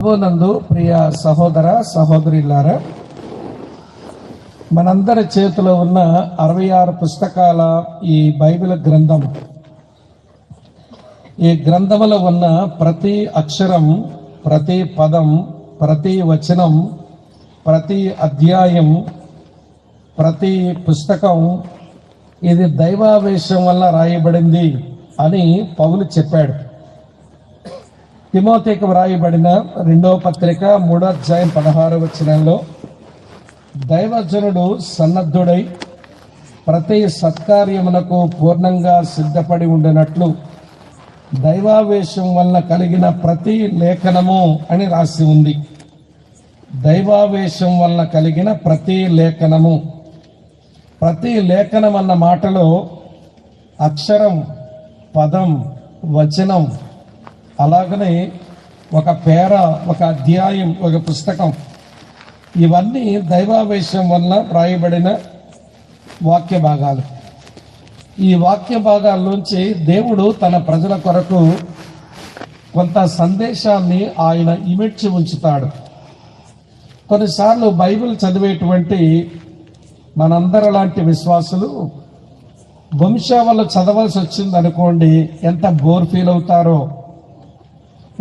నందు ప్రియ సహోదర సహోదరులారా, మనందరి చేతిలో ఉన్న 66 పుస్తకాల ఈ బైబిల్ గ్రంథం, ఈ గ్రంథములో ఉన్న ప్రతి అక్షరం, ప్రతి పదం, ప్రతి వచనం, ప్రతి అధ్యాయం, ప్రతి పుస్తకం ఇది దైవావేశం వల్ల రాయబడింది అని పౌలు చెప్పాడు. తిమోతికి వ్రాయబడిన 2వ పత్రిక 3వ అధ్యాయం 16వ వచనంలో దైవజనుడు సన్నద్ధుడై ప్రతి సత్కార్యమునకు పూర్ణంగా సిద్ధపడి ఉండినట్లు దైవావేశం వల్ల కలిగిన ప్రతి లేఖనము అని రాసి ఉంది. దైవావేశం వల్ల కలిగిన ప్రతి లేఖనము, ప్రతి లేఖనం అన్న మాటలో అక్షరం, పదం, వచనం, అలాగనే ఒక పేర, ఒక అధ్యాయం, ఒక పుస్తకం, ఇవన్నీ దైవావేశం వల్ల వ్రాయబడిన వాక్య భాగాలు. ఈ వాక్య భాగాల్లోంచి దేవుడు తన ప్రజల కొరకు కొంత సందేశాన్ని ఆయన ఇమిడ్చి ఉంచుతాడు. కొన్నిసార్లు బైబిల్ చదివేటువంటి మనందరి లాంటి విశ్వాసులు వంశావళి చదవాల్సి వచ్చింది అనుకోండి, ఎంత బోర్ ఫీల్ అవుతారో.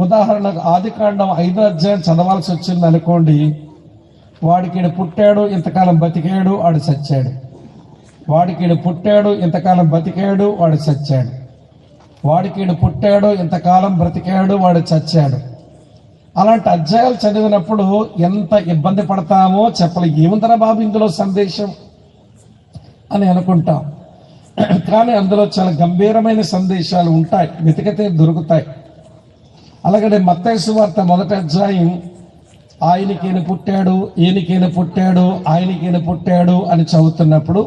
ఉదాహరణకు ఆదికాండం 5వ అధ్యాయం చదవాల్సి వచ్చింది అనుకోండి, వాడికి పుట్టాడు, ఇంతకాలం బతికాడు, వాడు చచ్చాడు. వాడికి పుట్టాడు, ఇంతకాలం బతికాడు, వాడు చచ్చాడు. వాడికి పుట్టాడు, ఇంతకాలం బ్రతికాడు, వాడు చచ్చాడు. అలాంటి అధ్యాయాలు చదివినప్పుడు ఎంత ఇబ్బంది పడతామో చెప్పలేదు. ఏముందరా బాబు ఇందులో సందేశం అని అనుకుంటాం. కానీ అందులో చాలా గంభీరమైన సందేశాలు ఉంటాయి, వెతికితే దొరుకుతాయి. అలాగనే మత్తయి సువార్త 1వ అధ్యాయం ఆయనకీయన పుట్టాడు, ఈయనకీయన పుట్టాడు, ఆయనకీయన పుట్టాడు అని చదువుతున్నప్పుడు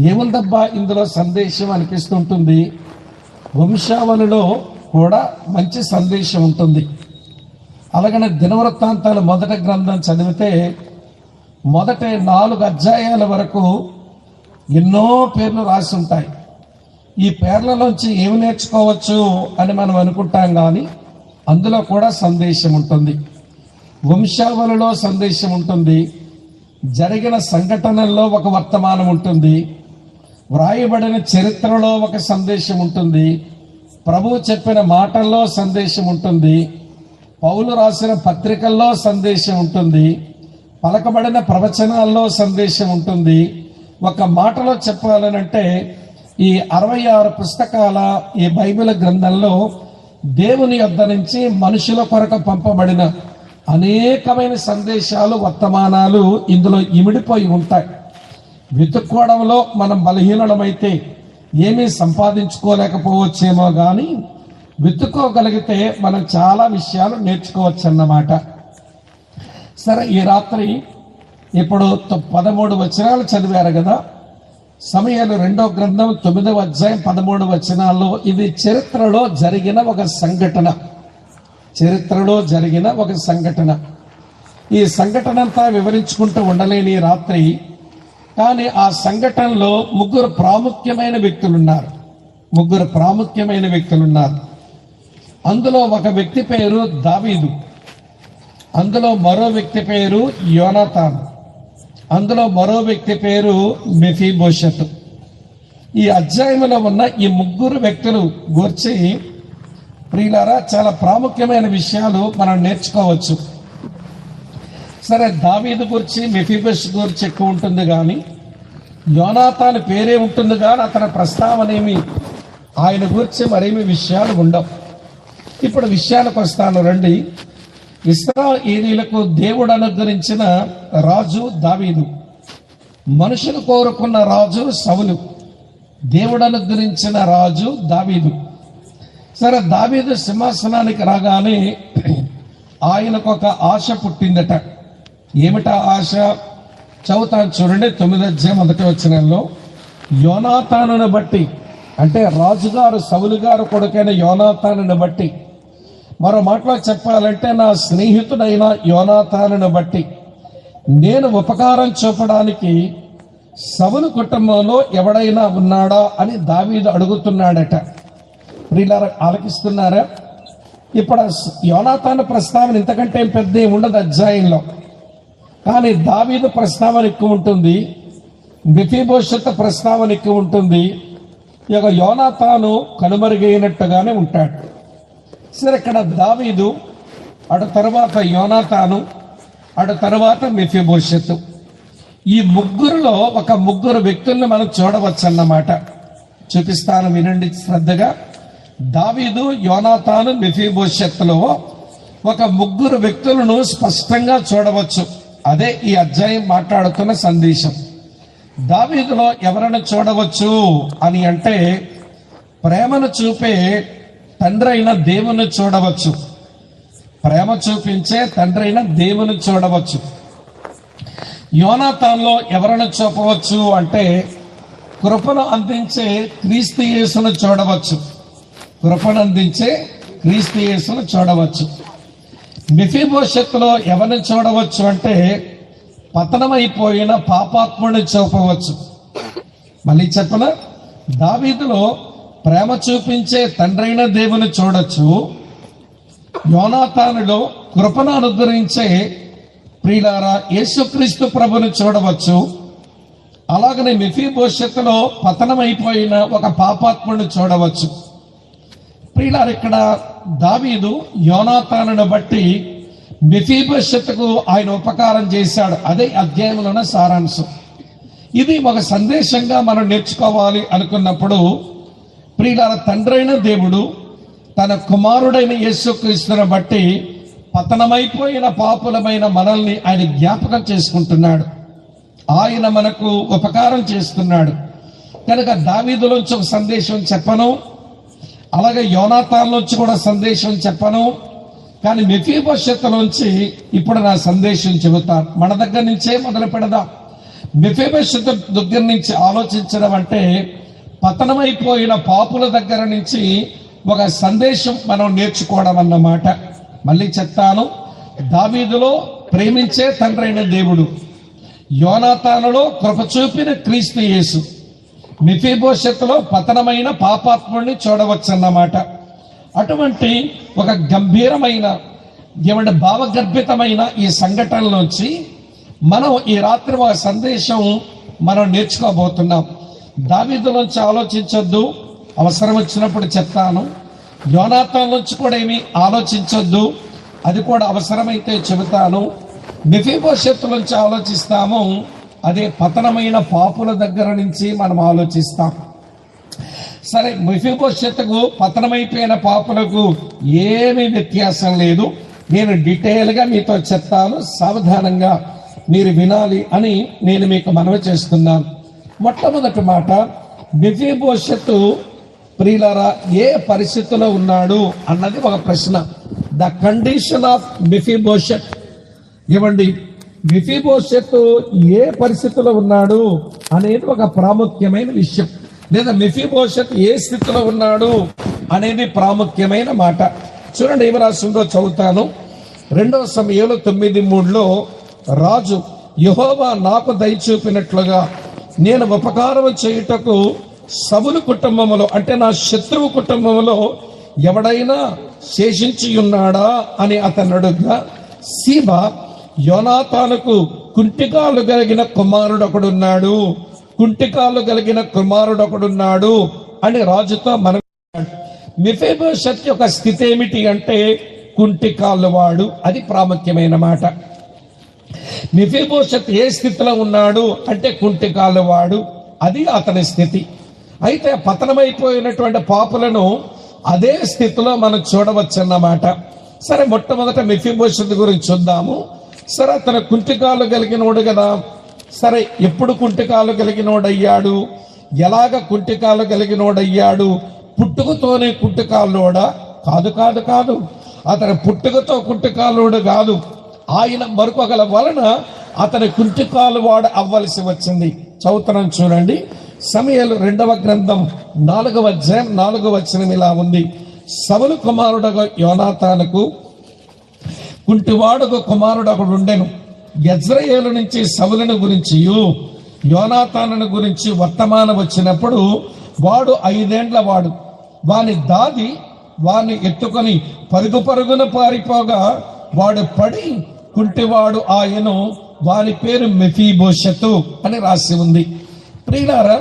ఏముందబ్బా ఇందులో సందేశం అనిపిస్తుంటుంది. వంశావళిలో కూడా మంచి సందేశం ఉంటుంది. అలాగనే దినవృత్తాంతాలు 1వ గ్రంథం చదివితే మొదటి 4 అధ్యాయాల వరకు ఎన్నో పేర్లు రాసి ఉంటాయి. ఈ పేర్లలోంచి ఏమి నేర్చుకోవచ్చు అని మనం అనుకుంటాం, కానీ అందులో కూడా సందేశం ఉంటుంది. వంశావళిలో సందేశం ఉంటుంది, జరిగిన సంఘటనల్లో ఒక వర్తమానం ఉంటుంది, వ్రాయబడిన చరిత్రలో ఒక సందేశం ఉంటుంది, ప్రభువు చెప్పిన మాటల్లో సందేశం ఉంటుంది, పౌలు రాసిన పత్రికల్లో సందేశం ఉంటుంది, పలకబడిన ప్రవచనాల్లో సందేశం ఉంటుంది. ఒక మాటలో చెప్పాలనంటే ఈ 66 పుస్తకాల ఈ బైబిల్ గ్రంథంలో దేవుని యొద్ద నుంచి మనుషుల కొరకు పంపబడిన అనేకమైన సందేశాలు, వర్తమానాలు ఇందులో ఇమిడిపోయి ఉంటాయి. వెతుక్కోవడంలో మనం బలహీనమైతే ఏమీ సంపాదించుకోలేకపోవచ్చేమో, కానీ వెతుక్కోగలిగితే మనం చాలా విషయాలు నేర్చుకోవచ్చు అన్నమాట. సరే, ఈ రాత్రి ఇప్పుడు 13 వచనాలు చదివారు కదా. సమూయేలు 2వ గ్రంథం 9వ అధ్యాయం 13 వచనాల్లో ఇది చరిత్రలో జరిగిన ఒక సంఘటన. చరిత్రలో జరిగిన ఒక సంఘటన. ఈ సంఘటన అంతా వివరించుకుంటూ ఉండలేని రాత్రి, కానీ ఆ సంఘటనలో 3 ప్రాముఖ్యమైన వ్యక్తులున్నారు. 3 ప్రాముఖ్యమైన వ్యక్తులున్నారు. అందులో ఒక వ్యక్తి పేరు దావీదు, అందులో మరో వ్యక్తి పేరు యోనాతాను, అందులో మరో వ్యక్తి పేరు మెఫీబోషెతు. ఈ అధ్యాయంలో ఉన్న ఈ 3 వ్యక్తులు గురించి ప్రియులారా చాలా ప్రాముఖ్యమైన విషయాలు మనం నేర్చుకోవచ్చు. సరే, దావీదు గురించి, మెఫీబోషెతు గురించి ఎక్కువ ఉంటుంది, కానీ యోనాతాను పేరే ఉంటుంది, కానీ అతని ప్రస్తావనేమి, ఆయన గురించి మరేమి విషయాలు ఉండవు. ఇప్పుడు విషయానికి వస్తాను రండి. ఇశ్రాయేలీయులకు దేవుడు అనుగ్రహించిన రాజు దావీదు, మనుషులు కోరుకున్న రాజు సౌలు. దేవుడు అనుగ్రహించిన రాజు దావీదు. సరే, దావీదు సింహాసనానికి రాగానే ఆయనకు ఒక ఆశ పుట్టిందట. ఏమిటా ఆశ? చదువుతాను చూడండి. 9వ అధ్యాయం 1వ వచనంలో యోనాతానును బట్టి, అంటే రాజుగారు సౌలు గారు కొడుకైన యోనాతానును బట్టి, మరో మాటలో చెప్పాలంటే నా స్నేహితుడైన యోనాతానును బట్టి నేను ఉపకారం చూపడానికి సౌలు కుటుంబంలో ఎవడైనా ఉన్నాడా అని దావీదు అడుగుతున్నాడట. ప్రియులారా, ఆలకిస్తున్నారా? ఇప్పుడు యోనాతాను ప్రస్తావన ఇంతకంటే పెద్ద ఏమి ఉండదు అధ్యాయంలో, కానీ దావీదు ప్రస్తావన ఎక్కువ ఉంటుంది, మెఫీబోషెత్ ప్రస్తావన ఎక్కువ ఉంటుంది. ఇక యోనాతాను కనుమరుగైనట్టుగానే ఉంటాడు. సరే, ఇక్కడ దావీదు, అటు తర్వాత యోనాతాను, అటు తర్వాత మెఫీబోషెత్, ఈ ముగ్గురులో ఒక ముగ్గురు వ్యక్తుల్ని మనం చూడవచ్చు అన్నమాట. చూపిస్తాను, వినండి శ్రద్ధగా. దావీదు, యోనాతాను, మెఫీబోషెత్లో ఒక ముగ్గురు వ్యక్తులను స్పష్టంగా చూడవచ్చు. అదే ఈ అధ్యాయం మాట్లాడుతున్న సందేశం. దావీదులో ఎవరిని చూడవచ్చు అని అంటే, ప్రేమను చూపే తండ్రి అయిన దేవుని చూడవచ్చు. ప్రేమ చూపించే తండ్రి అయిన దేవుని చూడవచ్చు. యోనాతాన్లో ఎవరిని చూపవచ్చు అంటే, కృపను అందించే క్రీస్తు యేసును చూడవచ్చు. కృపను అందించే క్రీస్తు యేసును చూడవచ్చు. మెఫీబోషెత్తులో ఎవరిని చూడవచ్చు అంటే, పతనమైపోయిన పాపాత్ముని చూపవచ్చు. మళ్ళీ చెప్పన, దావీదులో ప్రేమ చూపించే తండ్రైన దేవుని చూడొచ్చు. యోనాతానులో కృపను అనుగ్రహించే ప్రియులారా యేసుక్రీస్తు ప్రభుని చూడవచ్చు. అలాగనే మెఫీబోషెత్తులో పతనమైపోయిన ఒక పాపాత్ముని చూడవచ్చు. ప్రియులారా, ఇక్కడ దావీదు యోనాతానును బట్టి మెఫీబోషెత్తుకు ఆయన ఉపకారం చేశాడు. అదే అధ్యాయంలోని సారాంశం. ఇది ఒక సందేశంగా మనం నేర్చుకోవాలి అనుకున్నప్పుడు, ప్రియులారా, తండ్రైన దేవుడు తన కుమారుడైన యేసుక్రీస్తును బట్టి పతనమైపోయిన పాపులమైన మనల్ని ఆయన జ్ఞాపకం చేసుకుంటున్నాడు. ఆయన మనకు ఉపకారం చేస్తున్నాడు. కనుక దావీదులోంచి ఒక సందేశం చెప్పను, అలాగే యోనాతాన్లోంచి కూడా సందేశం చెప్పను, కానీ మెఫీబోషెత్తులోంచి ఇప్పుడు నా సందేశం చెబుతాను. మన దగ్గర నుంచే మొదలు పెడదాం. మెఫీబోషెత్ దగ్గర నుంచి ఆలోచించడం అంటే, పతనమైపోయిన పాపుల దగ్గర నుంచి ఒక సందేశం మనం నేర్చుకోవడం అన్నమాట. మళ్ళీ చెప్తాను, దావీదులో ప్రేమించే తండ్రైన దేవుడు, యోనాతానులో కృప చూపిన క్రీస్తు యేసు, మెఫీబోషెత్తులో పతనమైన పాపాత్ముడిని చూడవచ్చన్నమాట. అటువంటి ఒక గంభీరమైన భావగర్భితమైన ఈ సంఘటనలోంచి మనం ఈ రాత్రి ఒక సందేశం మనం నేర్చుకోబోతున్నాం. దావీదులోంచి ఆలోచించొద్దు, అవసరం వచ్చినప్పుడు చెప్తాను. యోనాతాను నుంచి కూడా ఏమి ఆలోచించొద్దు, అది కూడా అవసరమైతే చెబుతాను. మెఫీబోషెత్ నుంచి ఆలోచిస్తాము, అదే పతనమైన పాపుల దగ్గర నుంచి మనం ఆలోచిస్తాం. సరే, మెఫీబోషెత్తుకు పతనమైపోయిన పాపులకు ఏమీ వ్యత్యాసం లేదు. నేను డీటెయిల్గా మీతో చెప్తాను, సావధానంగా మీరు వినాలి అని నేను మీకు మనవి చేస్తున్నాను. మొట్టమొదటి మాట, మెఫీబోషెత్తు ప్రియులారా ఏ పరిస్థితిలో ఉన్నాడు అన్నది ఒక ప్రశ్న. The condition of Mephibosheth. ఇవ్వండి, మెఫీబోషెత్తు ఏ పరిస్థితిలో ఉన్నాడు అనేది ఒక ప్రాముఖ్యమైన విషయం, లేదా మెఫీబోషెత్ ఏ స్థితిలో ఉన్నాడు అనేది ప్రాముఖ్యమైన మాట. చూడండి ఏమి రాస్తుందో చదువుతాను. 2 సమూయేలు 9:3 రాజు, యెహోవా నాకు దయచూపినట్లుగా నేను ఉపకారం చేయుటకు సౌలు కుటుంబములో, అంటే నా శత్రువు కుటుంబంలో ఎవడైనా శేషించి ఉన్నాడా అని అతను అడుగుగా, సీబా, యోనాతానుకు కుంటికాలు కలిగిన కుమారుడొకడున్నాడు, కుంటికాలు కలిగిన కుమారుడొకడున్నాడు అని రాజుతో మనం. మెఫీబోషెత్ యొక్క స్థితి ఏమిటి అంటే కుంటికాలు వాడు, అది ప్రాముఖ్యమైన మాట. మెఫీబోషెత్ ఏ స్థితిలో ఉన్నాడు అంటే కుంటికాలు వాడు, అది అతని స్థితి. అయితే పతనమైపోయినటువంటి పాపులను అదే స్థితిలో మనం చూడవచ్చు అన్నమాట. సరే, మొట్టమొదట మెఫీబోషెత్ గురించి చూద్దాము. సరే, అతను కుంటికాలు కలిగినోడు కదా. సరే, ఎప్పుడు కుంటికాలు కలిగినోడయ్యాడు, ఎలాగ కుంటికాలు కలిగినోడయ్యాడు? పుట్టుకతోనే కుంటికాలోడా? కాదు కాదు కాదు, అతని పుట్టుకతో కుంటికాలోడు కాదు. ఆయన మరొకల వలన అతని కుంటికాలు వాడు అవ్వలసి వచ్చింది. చదువుతున్నాం చూడండి. సమూయేలు 2వ గ్రంథం 4వ అధ్యాయం 4వ వచనం ఇలా ఉంది. సౌలు కుమారుడు యోనాతానుకు కుంటివాడుకు కుమారుడు ఒకడు ఉండెను. యెజ్రెయేలు నుంచి సౌలును గురించి యోనాతానును గురించి వర్తమానం వచ్చినప్పుడు వాడు 5 ఏండ్ల వాడు. వాని దాది వారిని ఎత్తుకొని పరుగు పరుగున పారిపోగా వాడు పడి కుంటివాడు ఆయను, వాని పేరు మెఫీబోషెతు అని రాసి ఉంది. ప్రియులారా,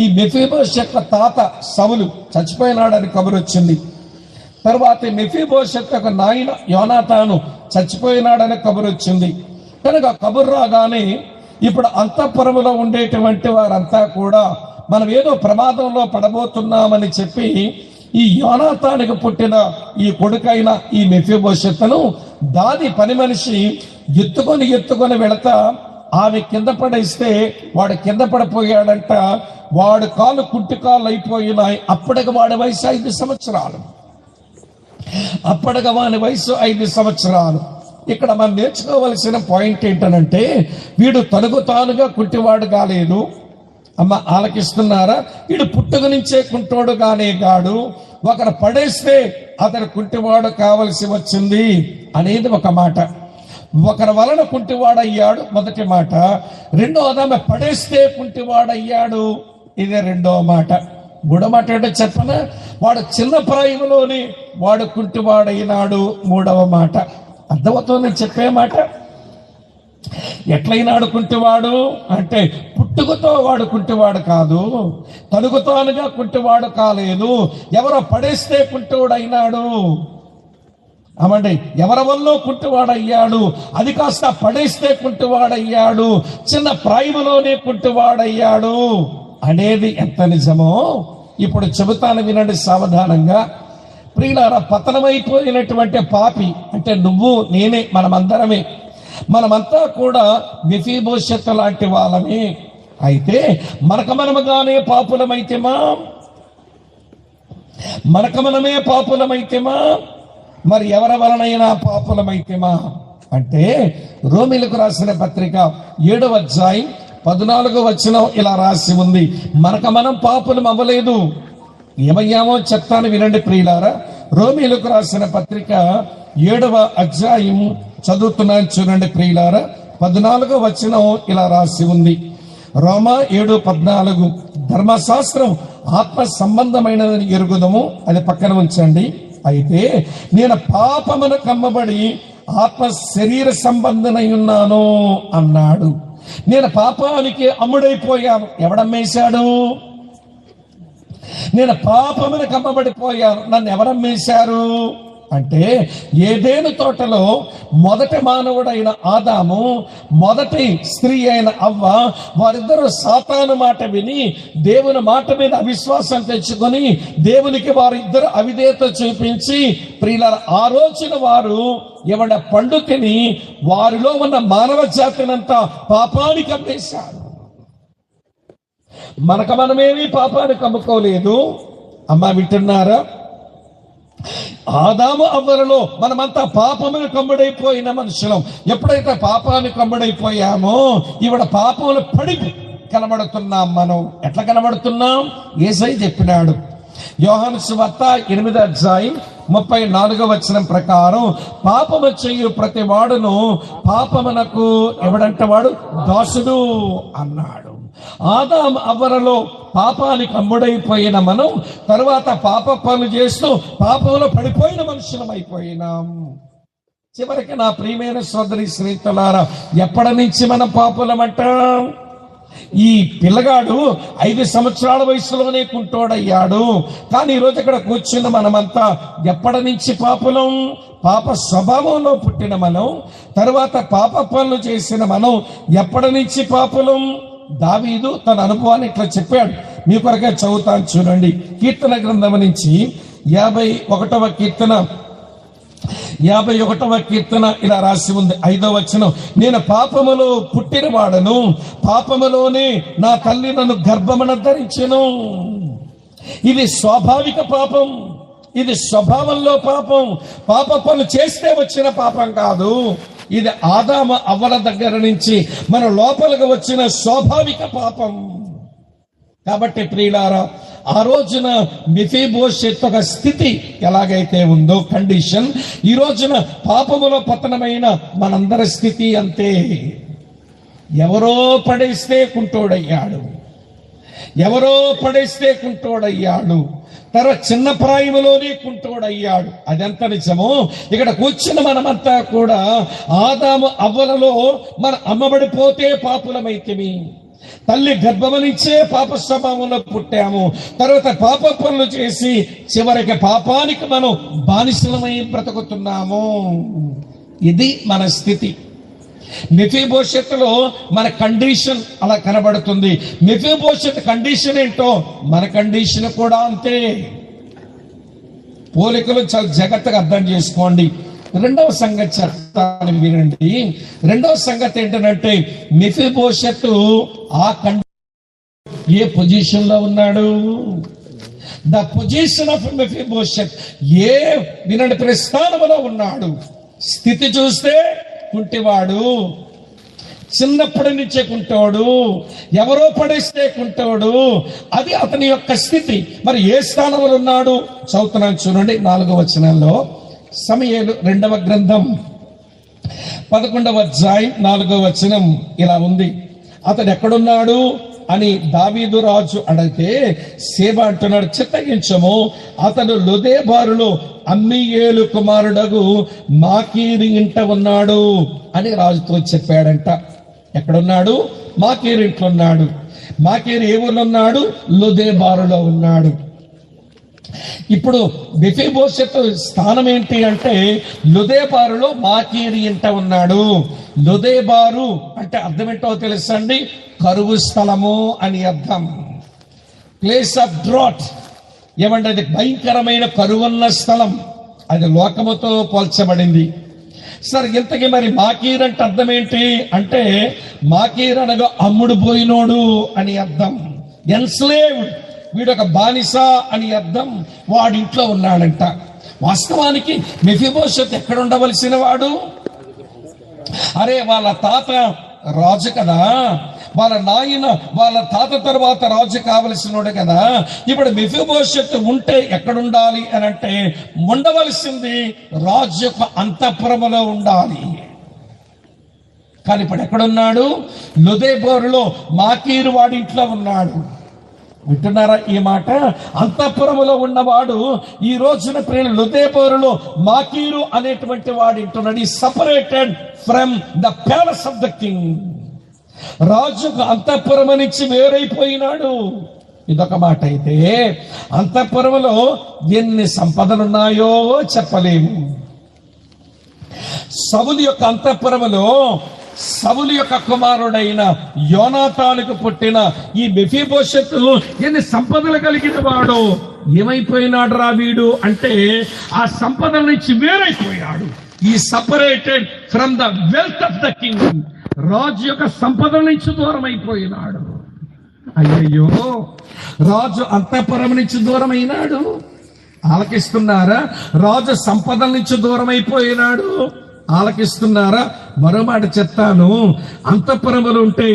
ఈ మెఫీబోషెతు తాత సౌలు చచ్చిపోయినాడని కబురు వచ్చింది. తర్వాత మెఫీబోషెతు యొక్క నాయన యోనాతాను చచ్చిపోయినాడని కబురు వచ్చింది. కనుక కబురు రాగానే ఇప్పుడు అంతఃపురములో ఉండేటువంటి వారంతా కూడా మనం ఏదో ప్రమాదంలో పడబోతున్నామని చెప్పి ఈ యోనాతానికి పుట్టిన ఈ కొడుకైన ఈ మెఫీబోషెతును దాని పని మనిషి ఎత్తుకొని వెళతా ఆమె కింద పడేస్తే వాడు కింద పడిపోయాడంట. వాడు కాలు కుంటి కాళ్ళు అయిపోయినాయి. అప్పటికి వాడి వయసు 5 సంవత్సరాలు. ఇక్కడ మనం నేర్చుకోవలసిన పాయింట్ ఏంటనంటే, వీడు తనకు తానుగా కుంటివాడు కాలేదు. అమ్మ ఆలకిస్తున్నారా? వీడు పుట్టుక నుంచే కుంటోడు గానే గాడు. ఒకరు పడేస్తే అతడు కుంటివాడు కావలసి వచ్చింది అనేది ఒక మాట. ఒకరి వలన కుంటివాడయ్యాడు మొదటి మాట. రెండోది ఆమె పడేస్తే కుంటివాడయ్యాడు, ఇదే రెండో మాట. మూడో మాట ఏంటో చెప్పనా? వాడు చిన్న ప్రాయంలోనే వాడు కుంటివాడైనాడు, మూడవ మాట. అర్థమవుతుంది చెప్పే మాట. ఎట్లయినాడు కుంటివాడు అంటే, పుట్టుకతో వాడు కుంటివాడు కాదు, తనకు తానుగా కుంటివాడు కాలేదు. ఎవరో పడేస్తే కుంటివాడైనాడు. అవండి, ఎవరి వల్ల కుంటివాడయ్యాడు, అది కాస్త పడేస్తే కుంటివాడయ్యాడు, చిన్న ప్రాయములోనే కుంటివాడయ్యాడు అనేది ఎంత నిజమో ఇప్పుడు చెబుతాను, వినండి సావధానంగా. ప్రియులారా, పతనమైపోయినటువంటి పాపి అంటే నువ్వు నేనే, మనమంతా కూడా మెఫీబోషెతు లాంటి వాళ్ళమే. అయితే మనమే పాపులమైతేమా, మరి ఎవరి వలనైనా పాపులమైతేమా అంటే, రోమీలకు రాసిన పత్రిక 7వ అధ్యాయం 14వ వచనం ఇలా రాసి ఉంది. మనం పాపులం అవ్వలేదు. ఏమయ్యామో చెప్తాను, వినండి ప్రియులారా. రోమీలకు రాసిన పత్రిక 7వ అధ్యాయం చదువుతున్నాను చూడండి ప్రియులారా. 14వ వచనం ఇలా రాసి ఉంది. రోమా 7:14, ధర్మశాస్త్రం ఆత్మ సంబంధమైనదని ఎరుగుదము, అది పక్కన ఉంచండి. అయితే నేను పాపమున కమ్మబడి ఆత్మ శరీర సంబంధనై ఉన్నాను అన్నాడు. నేను పాపానికి అమ్ముడైపోయాను. ఎవడమ్మేశాడు? నేను పాపమున కమ్మబడిపోయాను. నన్ను ఎవరమ్మేశారు అంటే, ఏదేను తోటలో మొదటి మానవుడైన ఆదాము, మొదటి స్త్రీ అయిన అవ్వ, వారిద్దరూ సాతాను మాట విని దేవుని మాట మీద అవిశ్వాసం తెచ్చుకొని దేవునికి వారిద్దరు అవిధేయత చూపించి, ప్రియులారా, ఆ రోజున వారు ఎవడ పండు తిని వారిలో ఉన్న మానవ జాతినంతా పాపానికి అమ్మేశారు. మనమేమీ పాపానికి అమ్ముకోలేదు. అమ్మా వింటున్నారా? ఆదాము అవ్వలలో మనమంతా పాపమును కమ్ముడైపోయిన మనుషులం. ఎప్పుడైతే పాపాన్ని కమ్ముడైపోయామో ఇవిడ పాపములు పడి కనబడుతున్నాం. మనం ఎట్లా కనబడుతున్నాం? యేసయ్య చెప్పినాడు. యోహాను సువార్త 8వ అధ్యాయం 34వ వచనం ప్రకారం, పాపము చేయు ప్రతి వాడును పాపమునకు ఎవడంటే వాడు దాసుడు అన్నాడు. ఆదాము అవ్వలలో పాపానికి అమ్ముడైపోయిన మనం తరువాత పాప పనులు చేస్తూ పాపంలో పడిపోయిన మనుషులం అయిపోయినాం. చివరికి నా ప్రియమైన సోదరి శ్రీతులారా, ఎప్పటి నుంచి మనం పాపులమంటాం? ఈ పిల్లగాడు 5 సంవత్సరాల వయసులోనే కుంటోడయ్యాడు. కానీ ఈరోజు ఇక్కడ కూర్చున్న మనమంతా ఎప్పటి నుంచి పాపులం? పాప స్వభావంలో పుట్టిన మనం, తరువాత పాప పనులు చేసిన మనం ఎప్పటి నుంచి పాపులం? దావీదు తన అనుభవాన్ని ఇట్లా చెప్పాడు. మీ కొరకే చదువుతాను చూడండి. కీర్తన గ్రంథం నుంచి 51వ కీర్తన ఇలా రాసి ఉంది. 5వ వచనం, నేను పాపములో పుట్టిన వాడను, పాపములోనే నా తల్లి నన్ను గర్భమున ధరించెను. ఇది స్వాభావిక పాపం, ఇది స్వభావంలో పాపం. పాప పనులు చేస్తే వచ్చిన పాపం కాదు. ఇది ఆదాము అవ్వల దగ్గర నుంచి మన లోపలికి వచ్చిన స్వాభావిక పాపం. కాబట్టి ప్రియులారా, ఆ రోజున మెఫీబోషెతు ఒక స్థితి ఎలాగైతే ఉందో కండిషన్, ఈ రోజున పాపములో పతనమైన మనందరి స్థితి అంతే. ఎవరో పడేస్తే కుంటోడయ్యాడు. తర్వాత చిన్న ప్రాయములోనే కుంటోడయ్యాడు. అదెంత నిజమో ఇక్కడ కూర్చున్న మనమంతా కూడా ఆదాము అవ్వలలో మన అమ్మబడిపోతే పాపులమైతిమి, తల్లి గర్భమనిచ్చే పాప స్వభావంలో పుట్టాము, తర్వాత పాప పనులు చేసి చివరికి పాపానికి మనం బానిసలమై బ్రతుకుతున్నాము. ఇది మన స్థితి. మెఫీబోషెతులో మన కండిషన్ అలా కనబడుతుంది. మెఫీబోషెత్ కండిషన్ ఏంటో మన కండిషన్ కూడా అంతే. పోలికలు చాలా జాగ్రత్తగా అర్థం చేసుకోండి. రెండవ సంగతి చెప్తాను వినండి. రెండవ సంగతి ఏంటంటే మెఫీబోషెత్ ఆ ఏ పొజిషన్ లో ఉన్నాడు? ద పొజిషన్ ఆఫ్ మెఫీబోషెత్ వినండి ప్రస్థానంలో ఉన్నాడు. స్థితి చూస్తే కుంటివాడు, చిన్నప్పటి నుంచే కుంటాడు, ఎవరో పడేస్తే కుంటాడు. అది అతని యొక్క స్థితి. మరి ఏ స్థానంలో ఉన్నాడు? చదువుతున్నాను చూడండి 4వ వచనంలో. సమూయేలు 2వ గ్రంథం 11వ అధ్యాయం 4వ వచనం ఇలా ఉంది. అతడు ఎక్కడున్నాడు అని దావీదు రాజు అడిగితే సేబ అంటున్నాడు, చిత్తగించము, అతడు లొదెబారులో అమ్మీయేలు కుమారుడగు మాకీరు ఇంట ఉన్నాడు అని రాజుతో చెప్పాడంట. ఎక్కడున్నాడు? మాకీరు ఇంట్లో ఉన్నాడు. మాకీరు ఏ ఊర్లో ఉన్నాడు? లొదెబారులో ఉన్నాడు. ఇప్పుడు మెఫీబోషెత్ స్థానం ఏంటి అంటే లొదెబారులో మాకీరు ఇంట ఉన్నాడు. లొదెబారు అంటే అర్థం ఏంటో తెలుసండి? కరువు స్థలము అని అర్థం. Place of drought. ఏమంటే అది భయంకరమైన కరువున్న స్థలం. అది లోకముతో పోల్చబడింది. సరే, ఇంతకీ మరి మాకీర్ అంటే అర్థం ఏంటి అంటే మాకీర్ అనగా అమ్ముడు పోయినోడు అని అర్థం. ఎన్స్లేవ్డ్, వీడొక బానిస అని అర్థం. వాడింట్లో ఉన్నాడంట. వాస్తవానికి మెఫీబోషెత్ ఎక్కడ ఉండవలసిన వాడు? అరే, వాళ్ళ తాత రాజు కదా, వాళ్ళ నాయన వాళ్ళ తాత తర్వాత రాజు కావలసినోడు కదా. ఇప్పుడు మెఫీబోషెత్ ఉంటే ఎక్కడుండాలి అని అంటే ఉండవలసింది రాజు యొక్క అంతఃపురములో ఉండాలి. కానీ ఇప్పుడు ఎక్కడున్నాడు? లొదెబారులో మాకీరు వాడి ఇంట్లో ఉన్నాడు. వింటున్నారా ఈ మాట? అంతఃపురములో ఉన్నవాడు ఈ రోజున ప్రియులు లొదెబారులో మాకీరు అనేటువంటి వాడు ఇంటున్నాడు. ఈ separated from the palace of the king. రాజుకు అంతఃపురం నుంచి వేరైపోయినాడు. ఇదొక మాట అయితే అంతఃపురంలో ఎన్ని సంపదలున్నాయో చెప్పలేము. సౌలు యొక్క అంతఃపురములో సౌలు యొక్క కుమారుడైన యోనాతానుకు పుట్టిన ఈ మెఫీబోషెత్ ఎన్ని సంపదలు కలిగిన వాడు. ఏమైపోయినాడు రా వీడు అంటే ఆ సంపదల నుంచి వేరైపోయాడు. ఈ separated from the wealth of the king. రాజు యొక్క సంపదల నుంచి దూరం అయిపోయినాడు. అయ్యయ్యో, రాజు అంతఃపురం నుంచి దూరం అయినాడు. ఆలకిస్తున్నారా? రాజు సంపదల నుంచి దూరం అయిపోయినాడు. ఆలకిస్తున్నారా? మరో మాట చెప్తాను. అంతఃపురములు ఉంటే